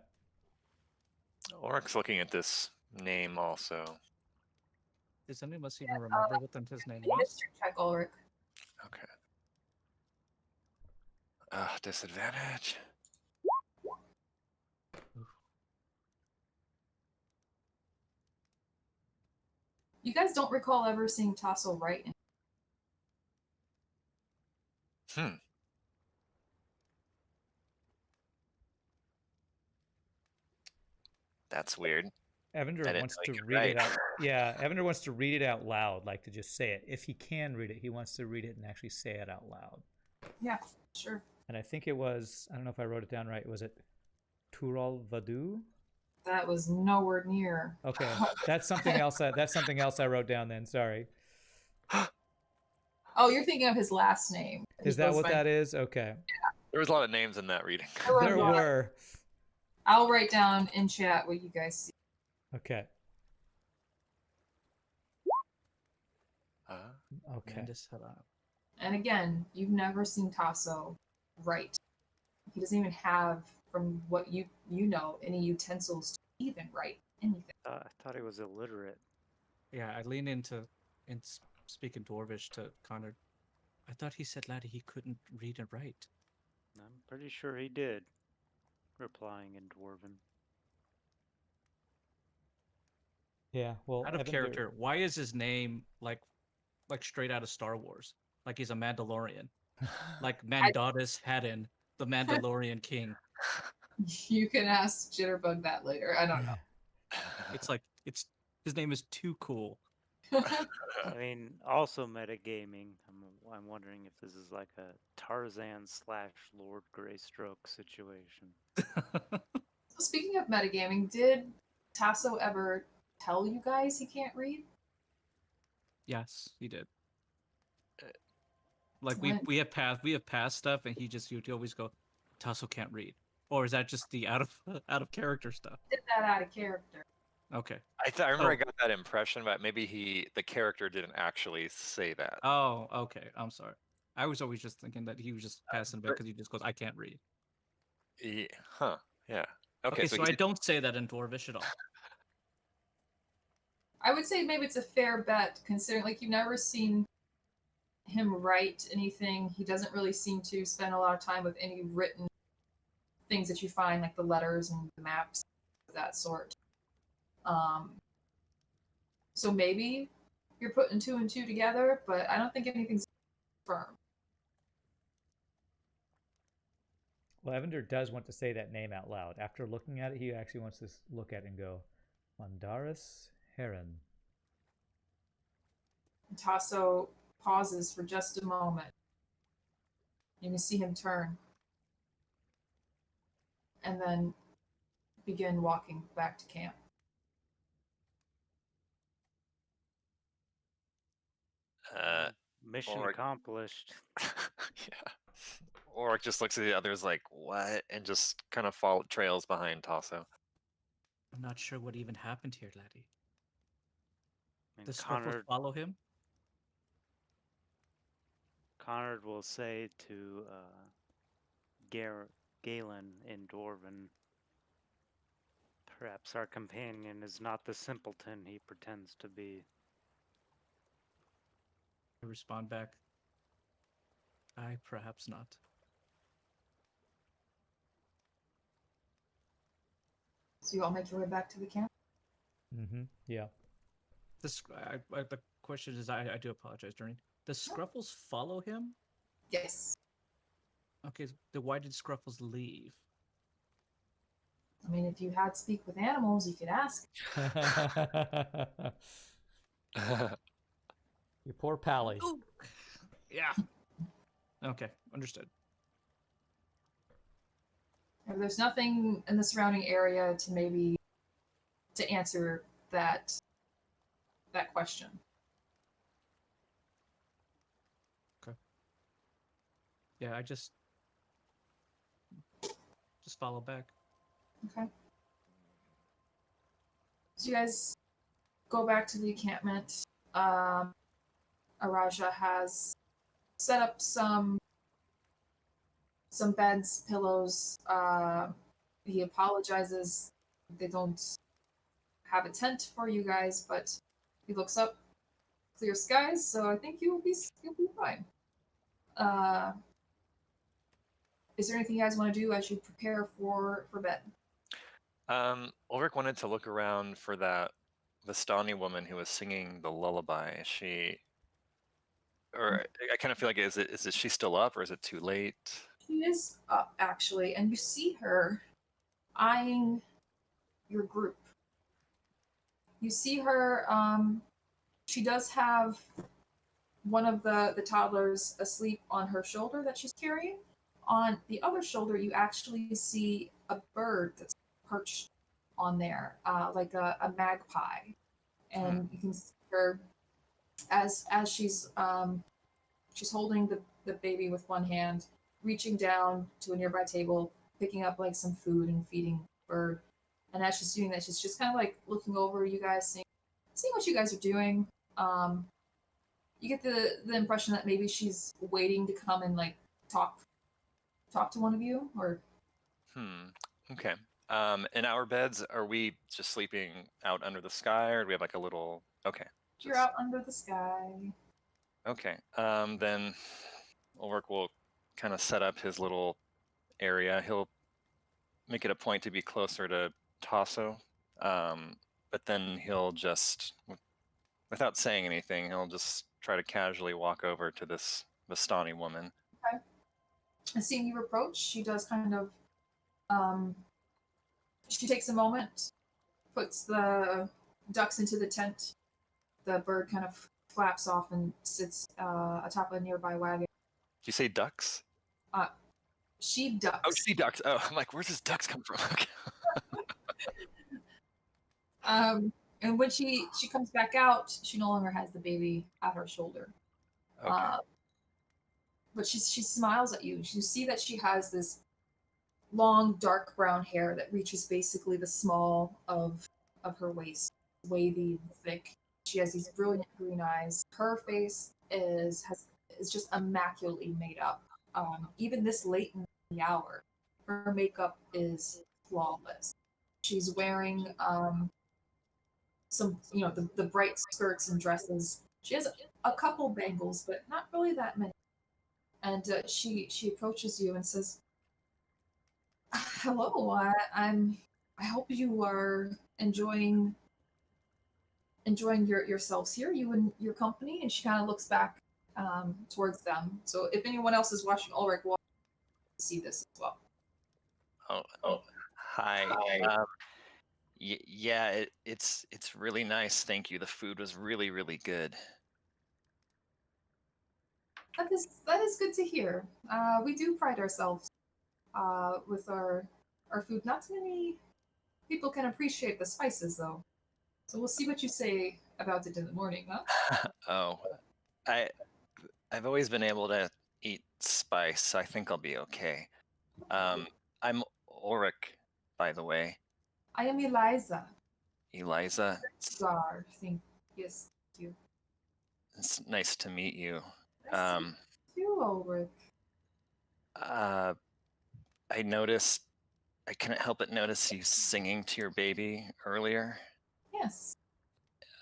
[SPEAKER 2] Oric's looking at this name also.
[SPEAKER 4] Does any of us even remember what his name
[SPEAKER 3] Give me a
[SPEAKER 4] was?
[SPEAKER 3] history check, Ulrich.
[SPEAKER 2] Okay. Disadvantage.
[SPEAKER 3] You guys don't recall ever seeing Tasso write.
[SPEAKER 2] That's weird.
[SPEAKER 1] Evander
[SPEAKER 2] I didn't
[SPEAKER 1] wants
[SPEAKER 2] know
[SPEAKER 1] to
[SPEAKER 2] he could
[SPEAKER 1] read it
[SPEAKER 2] write.
[SPEAKER 1] out. Yeah, Evander wants to read it out loud, like to just say it. If he can read it, he wants to read it and actually say it out loud.
[SPEAKER 3] Yeah, sure.
[SPEAKER 1] And I think it was, I don't know if I wrote it down right. Was it Tural Vadu?
[SPEAKER 3] That was nowhere near.
[SPEAKER 1] Okay, that's something else. That's something else I wrote down then. Sorry.
[SPEAKER 3] Oh, you're thinking of his last name.
[SPEAKER 1] Is that what that is? Okay.
[SPEAKER 2] There was a lot of names in that reading.
[SPEAKER 1] There were.
[SPEAKER 3] I'll write down in chat what you guys see.
[SPEAKER 1] Okay. Okay.
[SPEAKER 3] And again, you've never seen Tasso write. He doesn't even have, from what you know, any utensils to even write anything.
[SPEAKER 5] I thought he was illiterate.
[SPEAKER 4] Yeah, I lean into speaking Dwarvish to Connor. I thought he said, laddie, he couldn't read and write.
[SPEAKER 5] I'm pretty sure he did. Replying in Dwarven.
[SPEAKER 1] Yeah, well,
[SPEAKER 4] out of character, why is his name like straight out of Star Wars? Like he's a Mandalorian. Like Mandatus Haddon, the Mandalorian king.
[SPEAKER 3] You can ask Jitterbug that later. I don't know.
[SPEAKER 4] It's like his name is too cool.
[SPEAKER 5] I mean, also metagaming. I'm wondering if this is like a Tarzan / Lord Greystroke situation.
[SPEAKER 3] So speaking of metagaming, did Tasso ever tell you guys he can't read?
[SPEAKER 4] Yes, he did. Like we have passed stuff, and he always go, Tasso can't read, or is that just the out of character stuff?
[SPEAKER 3] Did that out of character.
[SPEAKER 4] Okay.
[SPEAKER 2] I remember I got that impression, but maybe the character didn't actually say that.
[SPEAKER 4] Oh, okay. I'm sorry. I was always just thinking that he was just passing back because he just goes, I can't read.
[SPEAKER 2] Yeah. Huh. Yeah.
[SPEAKER 4] Okay, so I don't say that in Dwarvish at all.
[SPEAKER 3] I would say maybe it's a fair bet, considering like you've never seen him write anything. He doesn't really seem to spend a lot of time with any written things that you find, like the letters and the maps of that sort. So maybe you're putting 2 and 2 together, but I don't think anything's firm.
[SPEAKER 1] Well, Evander does want to say that name out loud. After looking at it, he actually wants to look at it and go, Mandaris Heron.
[SPEAKER 3] Tasso pauses for just a moment. You can see him turn and then begin walking back to camp.
[SPEAKER 5] Mission accomplished.
[SPEAKER 2] Yeah. Oric just looks at the others like, what? And just kind of trails behind Tasso.
[SPEAKER 4] I'm not sure what even happened here, laddie. Does
[SPEAKER 5] Connor
[SPEAKER 4] follow him?
[SPEAKER 5] Connor will say to Galen in Dwarven, perhaps our companion is not the simpleton he pretends to be.
[SPEAKER 4] I respond back, perhaps not.
[SPEAKER 3] So you all make your way back to the camp?
[SPEAKER 1] Mm-hmm. Yeah.
[SPEAKER 4] The question is, I do apologize, Doreen. Does Scruffles follow him?
[SPEAKER 3] Yes.
[SPEAKER 4] Okay, then why did Scruffles leave?
[SPEAKER 3] I mean, if you had speak with animals, you could ask.
[SPEAKER 1] You poor Pally.
[SPEAKER 4] Ooh. Yeah. Okay, understood.
[SPEAKER 3] If there's nothing in the surrounding area to answer that question.
[SPEAKER 4] Okay. Yeah, I just follow back.
[SPEAKER 3] Okay. So you guys go back to the encampment. Araja has set up some some beds, pillows. He apologizes. They don't have a tent for you guys, but he looks up, clear skies. So I think you'll be fine. Uh, is there anything you guys want to do as you prepare for bed?
[SPEAKER 2] Ulrich wanted to look around for that Vistani woman who was singing the lullaby. Is she, or I kind of feel like is it she still up or is it too late?
[SPEAKER 3] She is up actually, and you see her eyeing your group. You see her. She does have one of the toddlers asleep on her shoulder that she's carrying. On the other shoulder, you actually see a bird that's perched on there, like a magpie, and you can see her as she's holding the baby with one hand, reaching down to a nearby table, picking up like some food and feeding the bird. And as she's doing that, she's just kind of like looking over you guys, seeing what you guys are doing. You get the impression that maybe she's waiting to come and like talk to one of you, or
[SPEAKER 2] Okay. In our beds, are we just sleeping out under the sky, or do we have like a little? Okay.
[SPEAKER 3] you're out under the sky.
[SPEAKER 2] Okay. Then Ulrich will kind of set up his little area. He'll make it a point to be closer to Tasso, but then he'll just, without saying anything, he'll just try to casually walk over to this Vistani woman.
[SPEAKER 3] Okay. And seeing you approach, she does kind of she takes a moment, puts the ducks into the tent. The bird kind of flaps off and sits atop a nearby wagon.
[SPEAKER 2] Do you say ducks?
[SPEAKER 3] She ducks.
[SPEAKER 2] Oh, she ducks. Oh, I'm like, where's this ducks come from?
[SPEAKER 3] And when she comes back out, she no longer has the baby at her shoulder.
[SPEAKER 2] Okay.
[SPEAKER 3] But she smiles at you. You see that she has this long, dark brown hair that reaches basically the small of her waist, wavy, thick. She has these brilliant green eyes. Her face is just immaculately made up. Even this late in the hour, her makeup is flawless. She's wearing some, the bright skirts and dresses. She has a couple bangles, but not really that many. And she approaches you and says, "Hello, I hope you are enjoying yourselves here, you and your company." And she kind of looks back towards them. So if anyone else is watching Ulrich, will see this as well.
[SPEAKER 2] Oh, hi. Yeah, it's really nice. Thank you. The food was really, really good.
[SPEAKER 3] That is good to hear. We do pride ourselves with our food. Not too many people can appreciate the spices, though. So we'll see what you say about it in the morning, huh?
[SPEAKER 2] Oh, I've always been able to eat spice, so I think I'll be okay. I'm Ulrich, by the way.
[SPEAKER 3] I am Eliza.
[SPEAKER 2] Eliza,
[SPEAKER 3] Star, think yes, you.
[SPEAKER 2] it's nice to meet you.
[SPEAKER 3] Nice to meet you, Ulrich.
[SPEAKER 2] I noticed, I couldn't help but notice you singing to your baby earlier.
[SPEAKER 3] Yes.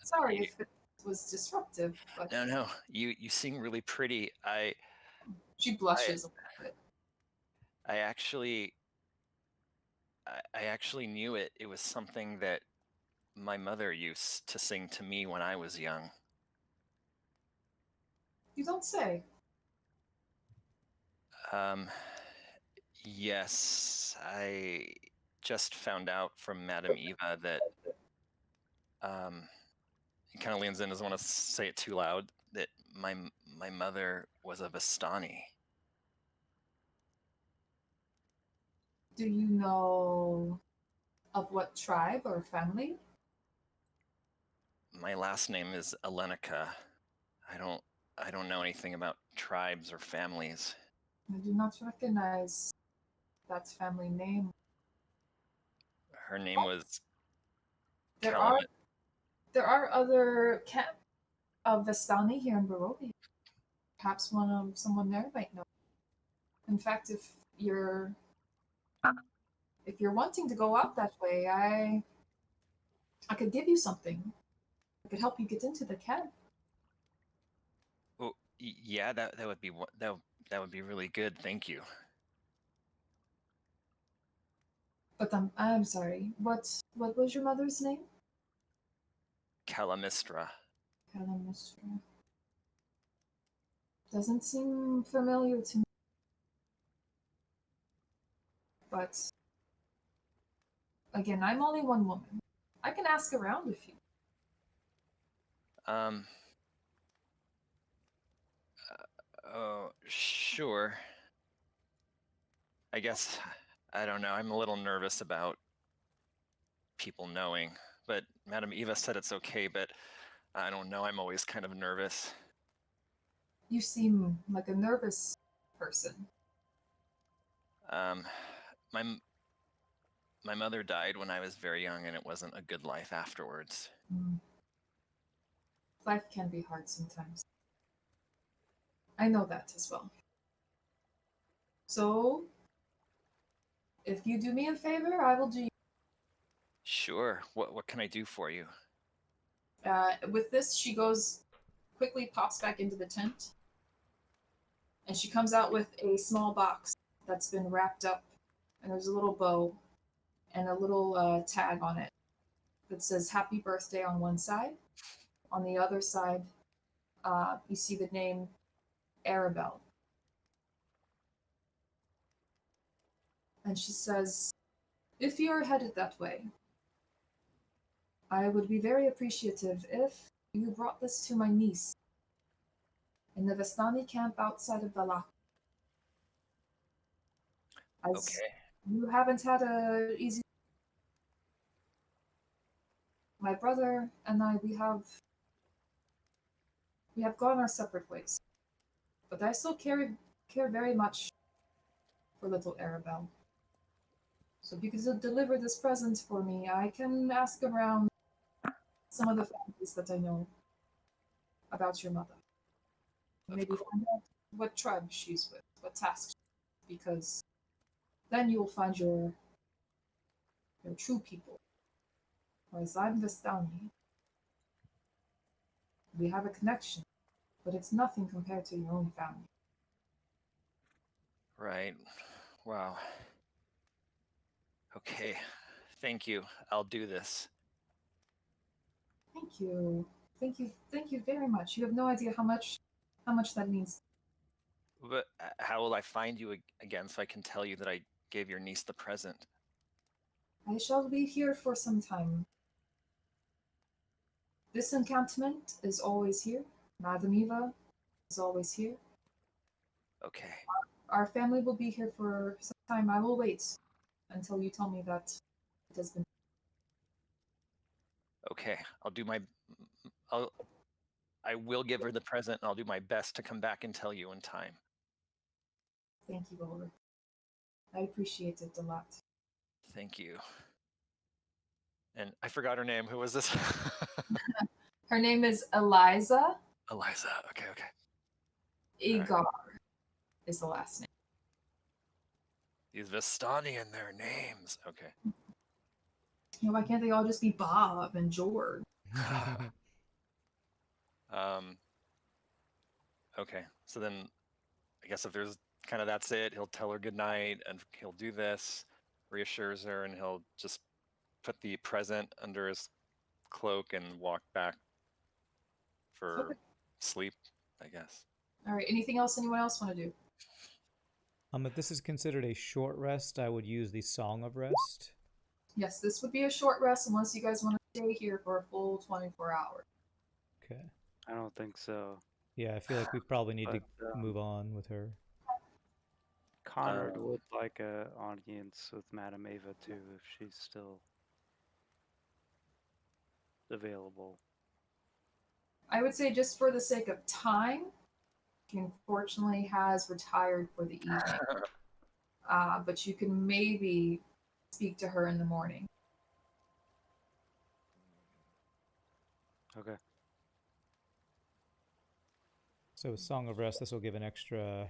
[SPEAKER 3] Sorry if it was disruptive, but
[SPEAKER 2] No, you sing really pretty.
[SPEAKER 3] she blushes a little bit.
[SPEAKER 2] I actually knew it. It was something that my mother used to sing to me when I was young.
[SPEAKER 3] You don't say.
[SPEAKER 2] Yes, I just found out from Madame Eva that, he kind of leans in, doesn't want to say it too loud, that my mother was a Vistani.
[SPEAKER 3] Do you know of what tribe or family?
[SPEAKER 2] My last name is Elenica. I don't know anything about tribes or families.
[SPEAKER 3] I do not recognize that family name.
[SPEAKER 2] Her name was
[SPEAKER 3] There
[SPEAKER 2] Calumet.
[SPEAKER 3] are other camp of Vestani here in Barovia. Perhaps someone there might know. In fact, if you're if you're wanting to go out that way, I could give you something. I could help you get into the camp.
[SPEAKER 2] Oh, yeah, that would be that would be really good. Thank you.
[SPEAKER 3] But I'm sorry. What was your mother's name?
[SPEAKER 2] Calamistra.
[SPEAKER 3] Calamistra. Doesn't seem familiar to me. But again, I'm only one woman. I can ask around if you.
[SPEAKER 2] Um. Oh, sure. I guess I don't know. I'm a little nervous about people knowing, but Madame Eva said it's okay. But I don't know. I'm always kind of nervous.
[SPEAKER 3] You seem like a nervous person.
[SPEAKER 2] Um, my my mother died when I was very young, and it wasn't a good life afterwards.
[SPEAKER 3] Mm. Life can be hard sometimes. I know that as well. So, if you do me a favor, I will do you.
[SPEAKER 2] Sure. What can I do for you?
[SPEAKER 3] With this, she goes quickly, pops back into the tent, and she comes out with a small box that's been wrapped up, and there's a little bow and a little tag on it that says "Happy Birthday" on one side. On the other side, you see the name Arabelle. And she says, "If you're headed that way, I would be very appreciative if you brought this to my niece in the Vestani camp outside of Valak. As
[SPEAKER 2] Okay.
[SPEAKER 3] you haven't had a easy. My brother and I, we have gone our separate ways, but I still care very much for little Arabelle. So if you could deliver this present for me, I can ask around some of the families that I know about your mother.
[SPEAKER 2] Of
[SPEAKER 3] Maybe
[SPEAKER 2] course.
[SPEAKER 3] find out what tribe she's with, what task, because then you will find your true people. Whereas I'm Vistani. We have a connection, but it's nothing compared to your own family.
[SPEAKER 2] Right. Wow. Okay. Thank you. I'll do this.
[SPEAKER 3] Thank you. Thank you very much. You have no idea how much that means.
[SPEAKER 2] But how will I find you again so I can tell you that I gave your niece the present?
[SPEAKER 3] I shall be here for some time. This encampment is always here. Madame Eva is always here.
[SPEAKER 2] Okay.
[SPEAKER 3] Our family will be here for some time. I will wait until you tell me that it has been.
[SPEAKER 2] Okay. I'll I will give her the present and I'll do my best to come back and tell you in time.
[SPEAKER 3] Thank you, Ulrich. I appreciate it a lot.
[SPEAKER 2] Thank you. And I forgot her name. Who was this?
[SPEAKER 3] Her name is Eliza.
[SPEAKER 2] Eliza. Okay, okay.
[SPEAKER 3] Igar is the last name.
[SPEAKER 2] These Vistani and their names. Okay.
[SPEAKER 3] Why can't they all just be Bob and George?
[SPEAKER 2] Okay. So then I guess if there's kind of that's it, he'll tell her goodnight and he'll do this, reassures her, and he'll just put the present under his cloak and walk back for
[SPEAKER 3] Okay.
[SPEAKER 2] sleep, I guess.
[SPEAKER 3] All right. Anything else anyone else want to do?
[SPEAKER 1] If this is considered a short rest, I would use the Song of Rest.
[SPEAKER 3] Yes, this would be a short rest unless you guys want to stay here for a full 24 hours.
[SPEAKER 1] Okay.
[SPEAKER 5] I don't think so.
[SPEAKER 1] Yeah, I feel like we probably need
[SPEAKER 5] But
[SPEAKER 1] to move on with her.
[SPEAKER 5] Conrad would like a audience with Madame Ava too, if she's still available.
[SPEAKER 3] I would say just for the sake of time, she unfortunately has retired for the evening. But you can maybe speak to her in the morning.
[SPEAKER 5] Okay.
[SPEAKER 1] So Song of Rest, this will give an extra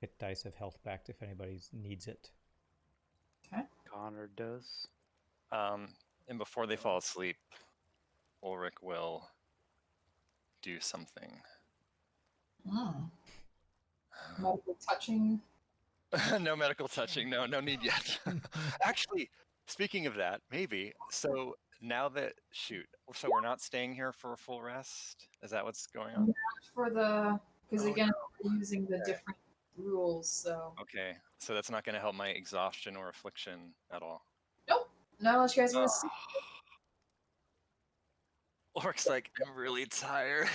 [SPEAKER 1] get dice of health back if anybody needs it.
[SPEAKER 5] Connor does.
[SPEAKER 2] And before they fall asleep, Ulrich will do something.
[SPEAKER 3] Medical touching.
[SPEAKER 2] No medical touching. No need yet. Actually, speaking of that, maybe. So now that so we're not staying here for a full rest. Is that what's going on?
[SPEAKER 3] For the, because
[SPEAKER 2] Oh,
[SPEAKER 3] again, we're using the different rules, so.
[SPEAKER 2] Okay, so that's not going to help my exhaustion or affliction at all.
[SPEAKER 3] Nope. Not unless you guys want to sleep.
[SPEAKER 2] Ulrich's like, I'm really tired.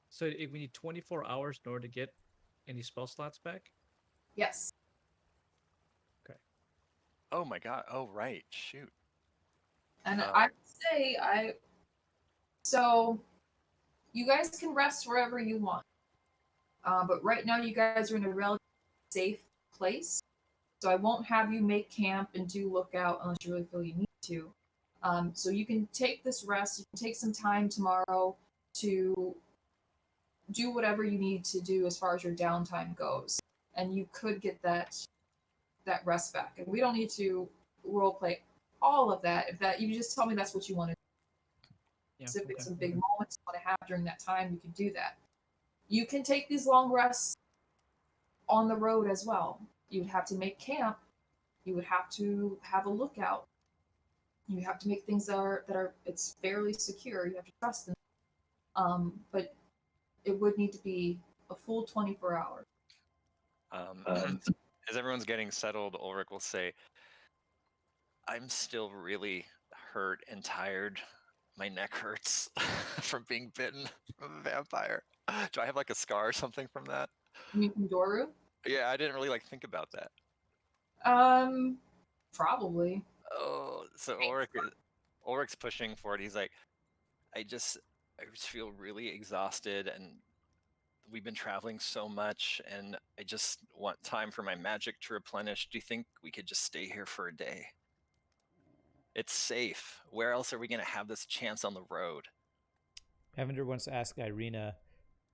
[SPEAKER 4] So we need 24 hours in order to get any spell slots back?
[SPEAKER 3] Yes.
[SPEAKER 2] Oh my god. Oh right. Shoot.
[SPEAKER 3] And I would say so you guys can rest wherever you want. But right now you guys are in a relatively safe place. So I won't have you make camp and do lookout unless you really feel you need to. So you can take this rest, you can take some time tomorrow to do whatever you need to do as far as your downtime goes. And you could get that rest back. And we don't need to role play all of that. If that you just tell me that's what you want to do.
[SPEAKER 4] Yeah,
[SPEAKER 3] So if
[SPEAKER 4] okay.
[SPEAKER 3] it's some big moments you want to have during that time, you can do that. You can take these long rests on the road as well. You would have to make camp. You would have to have a lookout. You have to make things that are it's fairly secure. You have to trust them. But it would need to be a full 24 hours.
[SPEAKER 2] As everyone's getting settled, Ulrich will say, I'm still really hurt and tired. My neck hurts from being bitten from a vampire. Do I have like a scar or something from that?
[SPEAKER 3] You mean from Doru?
[SPEAKER 2] Yeah, I didn't really like think about that.
[SPEAKER 3] Probably.
[SPEAKER 2] Oh, so Ulrich's pushing for it. He's like, I just feel really exhausted, and we've been traveling so much, and I just want time for my magic to replenish. Do you think we could just stay here for a day? It's safe. Where else are we going to have this chance on the road?
[SPEAKER 1] Evander wants to ask Irina,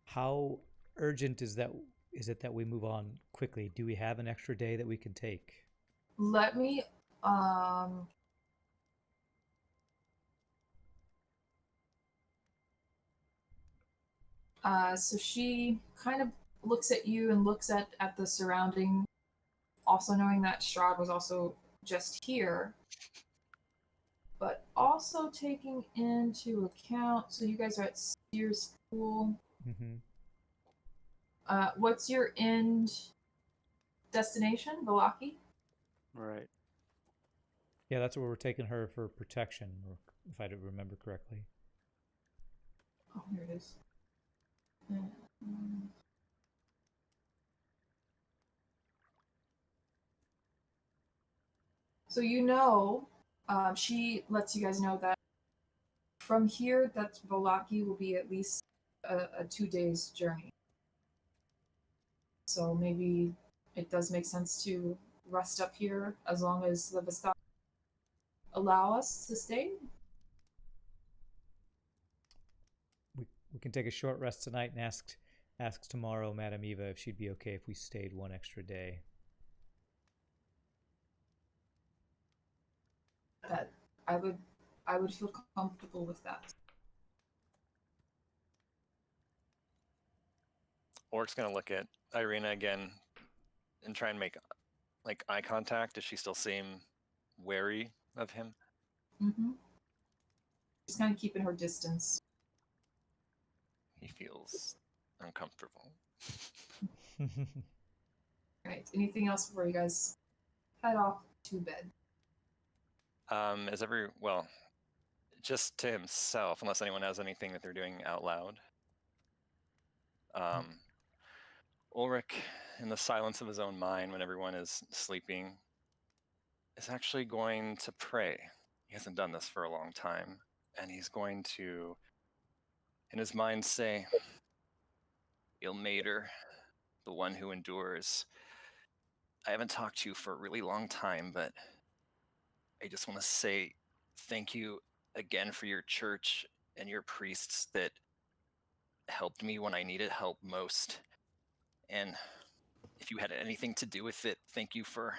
[SPEAKER 1] how urgent is it that we move on quickly? Do we have an extra day that we can take?
[SPEAKER 3] Let me so she kind of looks at you and looks at the surrounding, also knowing that Strahd was also just here, but also taking into account, so you guys are at Tser school.
[SPEAKER 1] Mm-hmm.
[SPEAKER 3] What's your end destination, Valaki?
[SPEAKER 5] Right.
[SPEAKER 1] Yeah, that's where we're taking her for protection, if I remember correctly.
[SPEAKER 3] Oh, here it is. So she lets you guys know that from here, that Valaki will be at least a 2 days journey. So maybe it does make sense to rest up here as long as the Vistani allow us to stay.
[SPEAKER 1] We can take a short rest tonight and ask tomorrow Madame Eva if she'd be okay if we stayed one extra day.
[SPEAKER 3] That I would feel comfortable with that.
[SPEAKER 2] Ulrich's going to look at Irina again and try and make like eye contact. Does she still seem wary of him?
[SPEAKER 3] Mm-hmm. Just kind of keeping her distance.
[SPEAKER 2] He feels uncomfortable.
[SPEAKER 3] Right. Anything else before you guys head off to bed?
[SPEAKER 2] Just to himself, unless anyone has anything that they're doing out loud. Ulrich, in the silence of his own mind, when everyone is sleeping, is actually going to pray. He hasn't done this for a long time, and he's going to, in his mind, say, Il Mater, the one who endures. I haven't talked to you for a really long time, but I just want to say thank you again for your church and your priests that helped me when I needed help most. And if you had anything to do with it, thank you for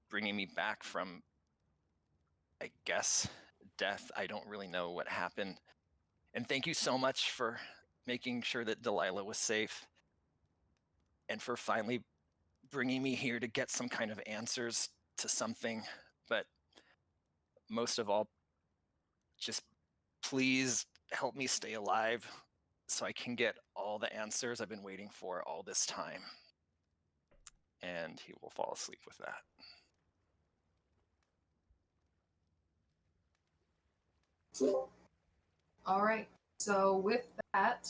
[SPEAKER 2] bringing me back from, I guess, death. I don't really know what happened. And thank you so much for making sure that Delilah was safe and for finally bringing me here to get some kind of answers to something. But most of all, just please help me stay alive so I can get all the answers I've been waiting for all this time. And he will fall asleep with that.
[SPEAKER 3] All right. So with that,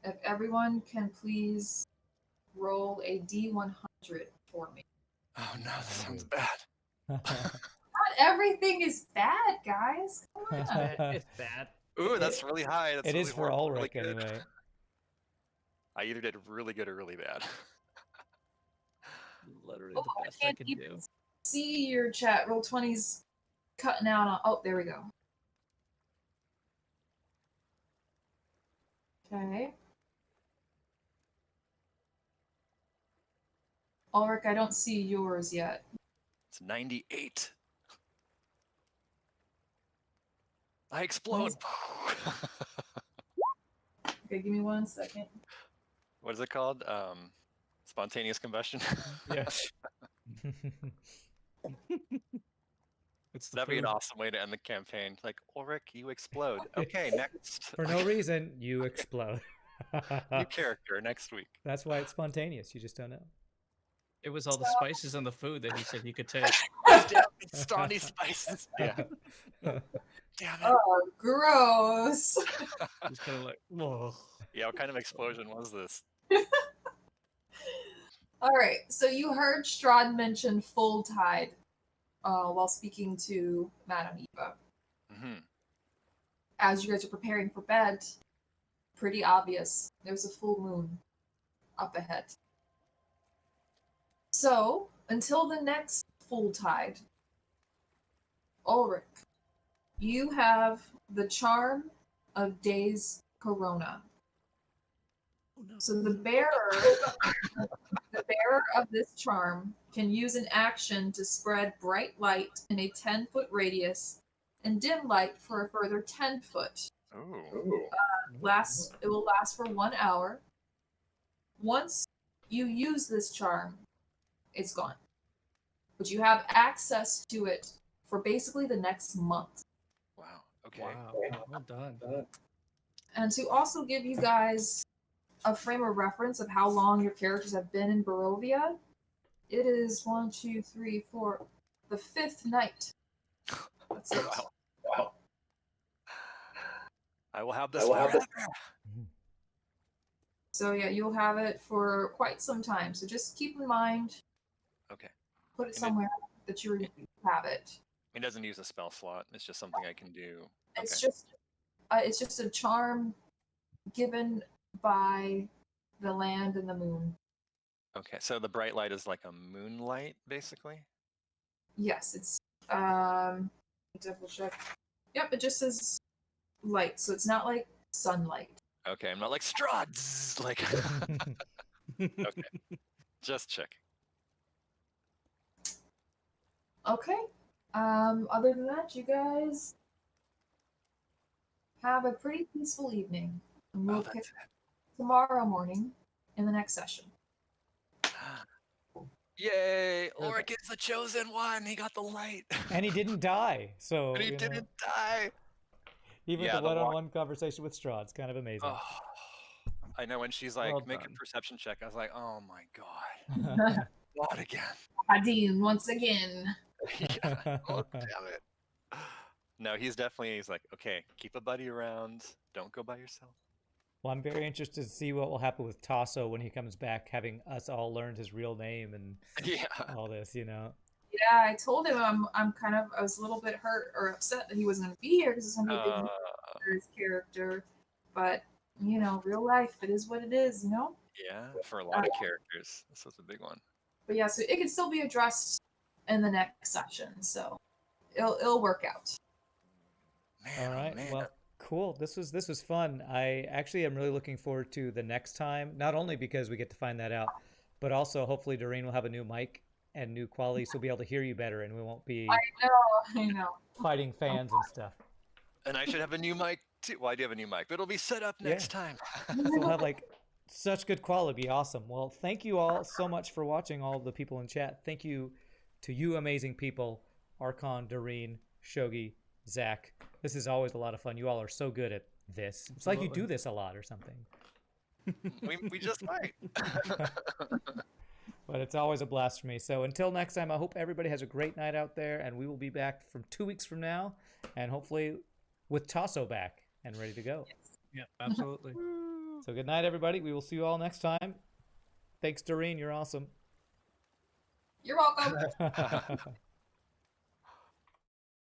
[SPEAKER 3] if everyone can please roll a D100 for me.
[SPEAKER 2] Oh no, that sounds bad.
[SPEAKER 3] Not everything is bad, guys. Come on.
[SPEAKER 4] It's bad.
[SPEAKER 2] Ooh, that's really high. That's
[SPEAKER 1] It
[SPEAKER 2] really
[SPEAKER 1] is for
[SPEAKER 2] horrible,
[SPEAKER 1] Ulrich
[SPEAKER 2] really good.
[SPEAKER 1] anyway.
[SPEAKER 2] I either did really good or really bad.
[SPEAKER 4] Literally
[SPEAKER 3] Oh,
[SPEAKER 4] the
[SPEAKER 3] I
[SPEAKER 4] best I
[SPEAKER 3] can't
[SPEAKER 4] can
[SPEAKER 3] even
[SPEAKER 4] do.
[SPEAKER 3] see your chat. Roll 20's cutting out on. Oh, there we go. Okay. Ulrich, I don't see yours yet.
[SPEAKER 2] It's 98. I explode.
[SPEAKER 3] Okay, give me 1 second.
[SPEAKER 2] What is it called? Spontaneous combustion.
[SPEAKER 1] Yeah.
[SPEAKER 4] It's the
[SPEAKER 2] That'd be an
[SPEAKER 4] food.
[SPEAKER 2] awesome way to end the campaign. Like, Ulrich, you explode. Okay, next.
[SPEAKER 1] For no reason, you explode.
[SPEAKER 2] New character next week.
[SPEAKER 1] That's why it's spontaneous. You just don't know.
[SPEAKER 4] It was all the spices and the food that he said he could take.
[SPEAKER 2] Damn it, stony spices. Yeah. Damn it.
[SPEAKER 3] Oh, gross.
[SPEAKER 4] He's kind of like, whoa.
[SPEAKER 2] Yeah, what kind of explosion was this?
[SPEAKER 3] All right, so you heard Strahd mention full tide while speaking to Madame Eva.
[SPEAKER 2] Mm-hmm.
[SPEAKER 3] As you guys are preparing for bed, pretty obvious, there's a full moon up ahead. So, until the next full tide, Ulrich, you have the charm of Day's Corona. So the bearer of this charm can use an action to spread bright light in a 10-foot radius and dim light for a further 10 foot.
[SPEAKER 2] Ooh.
[SPEAKER 3] It will last for 1 hour. Once you use this charm, it's gone. But you have access to it for basically the next month.
[SPEAKER 2] Wow. Okay.
[SPEAKER 4] Wow. Well done.
[SPEAKER 3] And to also give you guys a frame of reference of how long your characters have been in Barovia, it is 1, 2, 3, 4, the 5th night. That's it.
[SPEAKER 2] Wow. I will have this forever.
[SPEAKER 3] So yeah, you'll have it for quite some time. So just keep in mind.
[SPEAKER 2] Okay.
[SPEAKER 3] Put it somewhere that you have it.
[SPEAKER 2] It doesn't use a spell slot. It's just something I can do.
[SPEAKER 3] It's just a charm given by the land and the moon.
[SPEAKER 2] Okay, so the bright light is like a moonlight, basically?
[SPEAKER 3] Yes, it's double check. Yep, it just says light, so it's not like sunlight.
[SPEAKER 2] Okay, I'm not like Strahd. Like, okay, just check.
[SPEAKER 3] Okay. Other than that, you guys have a pretty peaceful evening. And we'll pick tomorrow morning in the next session.
[SPEAKER 2] Yay! Ulrich is the chosen one. He got the light.
[SPEAKER 1] And he didn't die. So
[SPEAKER 2] And he didn't die.
[SPEAKER 1] Even
[SPEAKER 2] Yeah,
[SPEAKER 1] the
[SPEAKER 2] the
[SPEAKER 1] one-on-one conversation with Strahd, it's kind of amazing.
[SPEAKER 2] Oh, I know when she's like,
[SPEAKER 4] Well
[SPEAKER 2] make a
[SPEAKER 4] done.
[SPEAKER 2] perception check. I was like, oh my god, not again.
[SPEAKER 3] Adine, once again.
[SPEAKER 2] Yeah. Oh damn it. No, he's like, okay, keep a buddy around. Don't go by yourself.
[SPEAKER 1] Well, I'm very interested to see what will happen with Tasso when he comes back, having us all learned his real name and all this, you know.
[SPEAKER 3] Yeah, I told him I was a little bit hurt or upset that he wasn't going to be here because it's going to be a big deal for his character. But, you know, real life, it is what it is, you know?
[SPEAKER 2] Yeah, for a lot of characters. This was a big one.
[SPEAKER 3] But yeah, so it can still be addressed in the next session, so it'll work out.
[SPEAKER 2] Man,
[SPEAKER 1] All right.
[SPEAKER 2] oh man.
[SPEAKER 1] Well, Cool. This was fun. I actually am really looking forward to the next time, not only because we get to find that out, but also hopefully Doreen will have a new mic and new quality, so we'll be able to hear you better, and we won't be
[SPEAKER 3] I know.
[SPEAKER 1] fighting fans and stuff.
[SPEAKER 2] And I should have a new mic too. Well, I do have a new mic, but it'll be set up next time.
[SPEAKER 1] So we'll have like such good quality. It'd be awesome. Well, thank you all so much for watching, all the people in chat. Thank you to you amazing people, Archon, Doreen, Shogi, Zach. This is always a lot of fun. You all are so good at this. It's like you do this a lot or something.
[SPEAKER 2] We just might.
[SPEAKER 1] But it's always a blast for me. So until next time, I hope everybody has a great night out there, and we will be back from 2 weeks from now, and hopefully with Tasso back and ready to go.
[SPEAKER 4] Yeah, absolutely.
[SPEAKER 1] So good night, everybody. We will see you all next time. Thanks, Doreen. You're awesome.
[SPEAKER 3] You're welcome.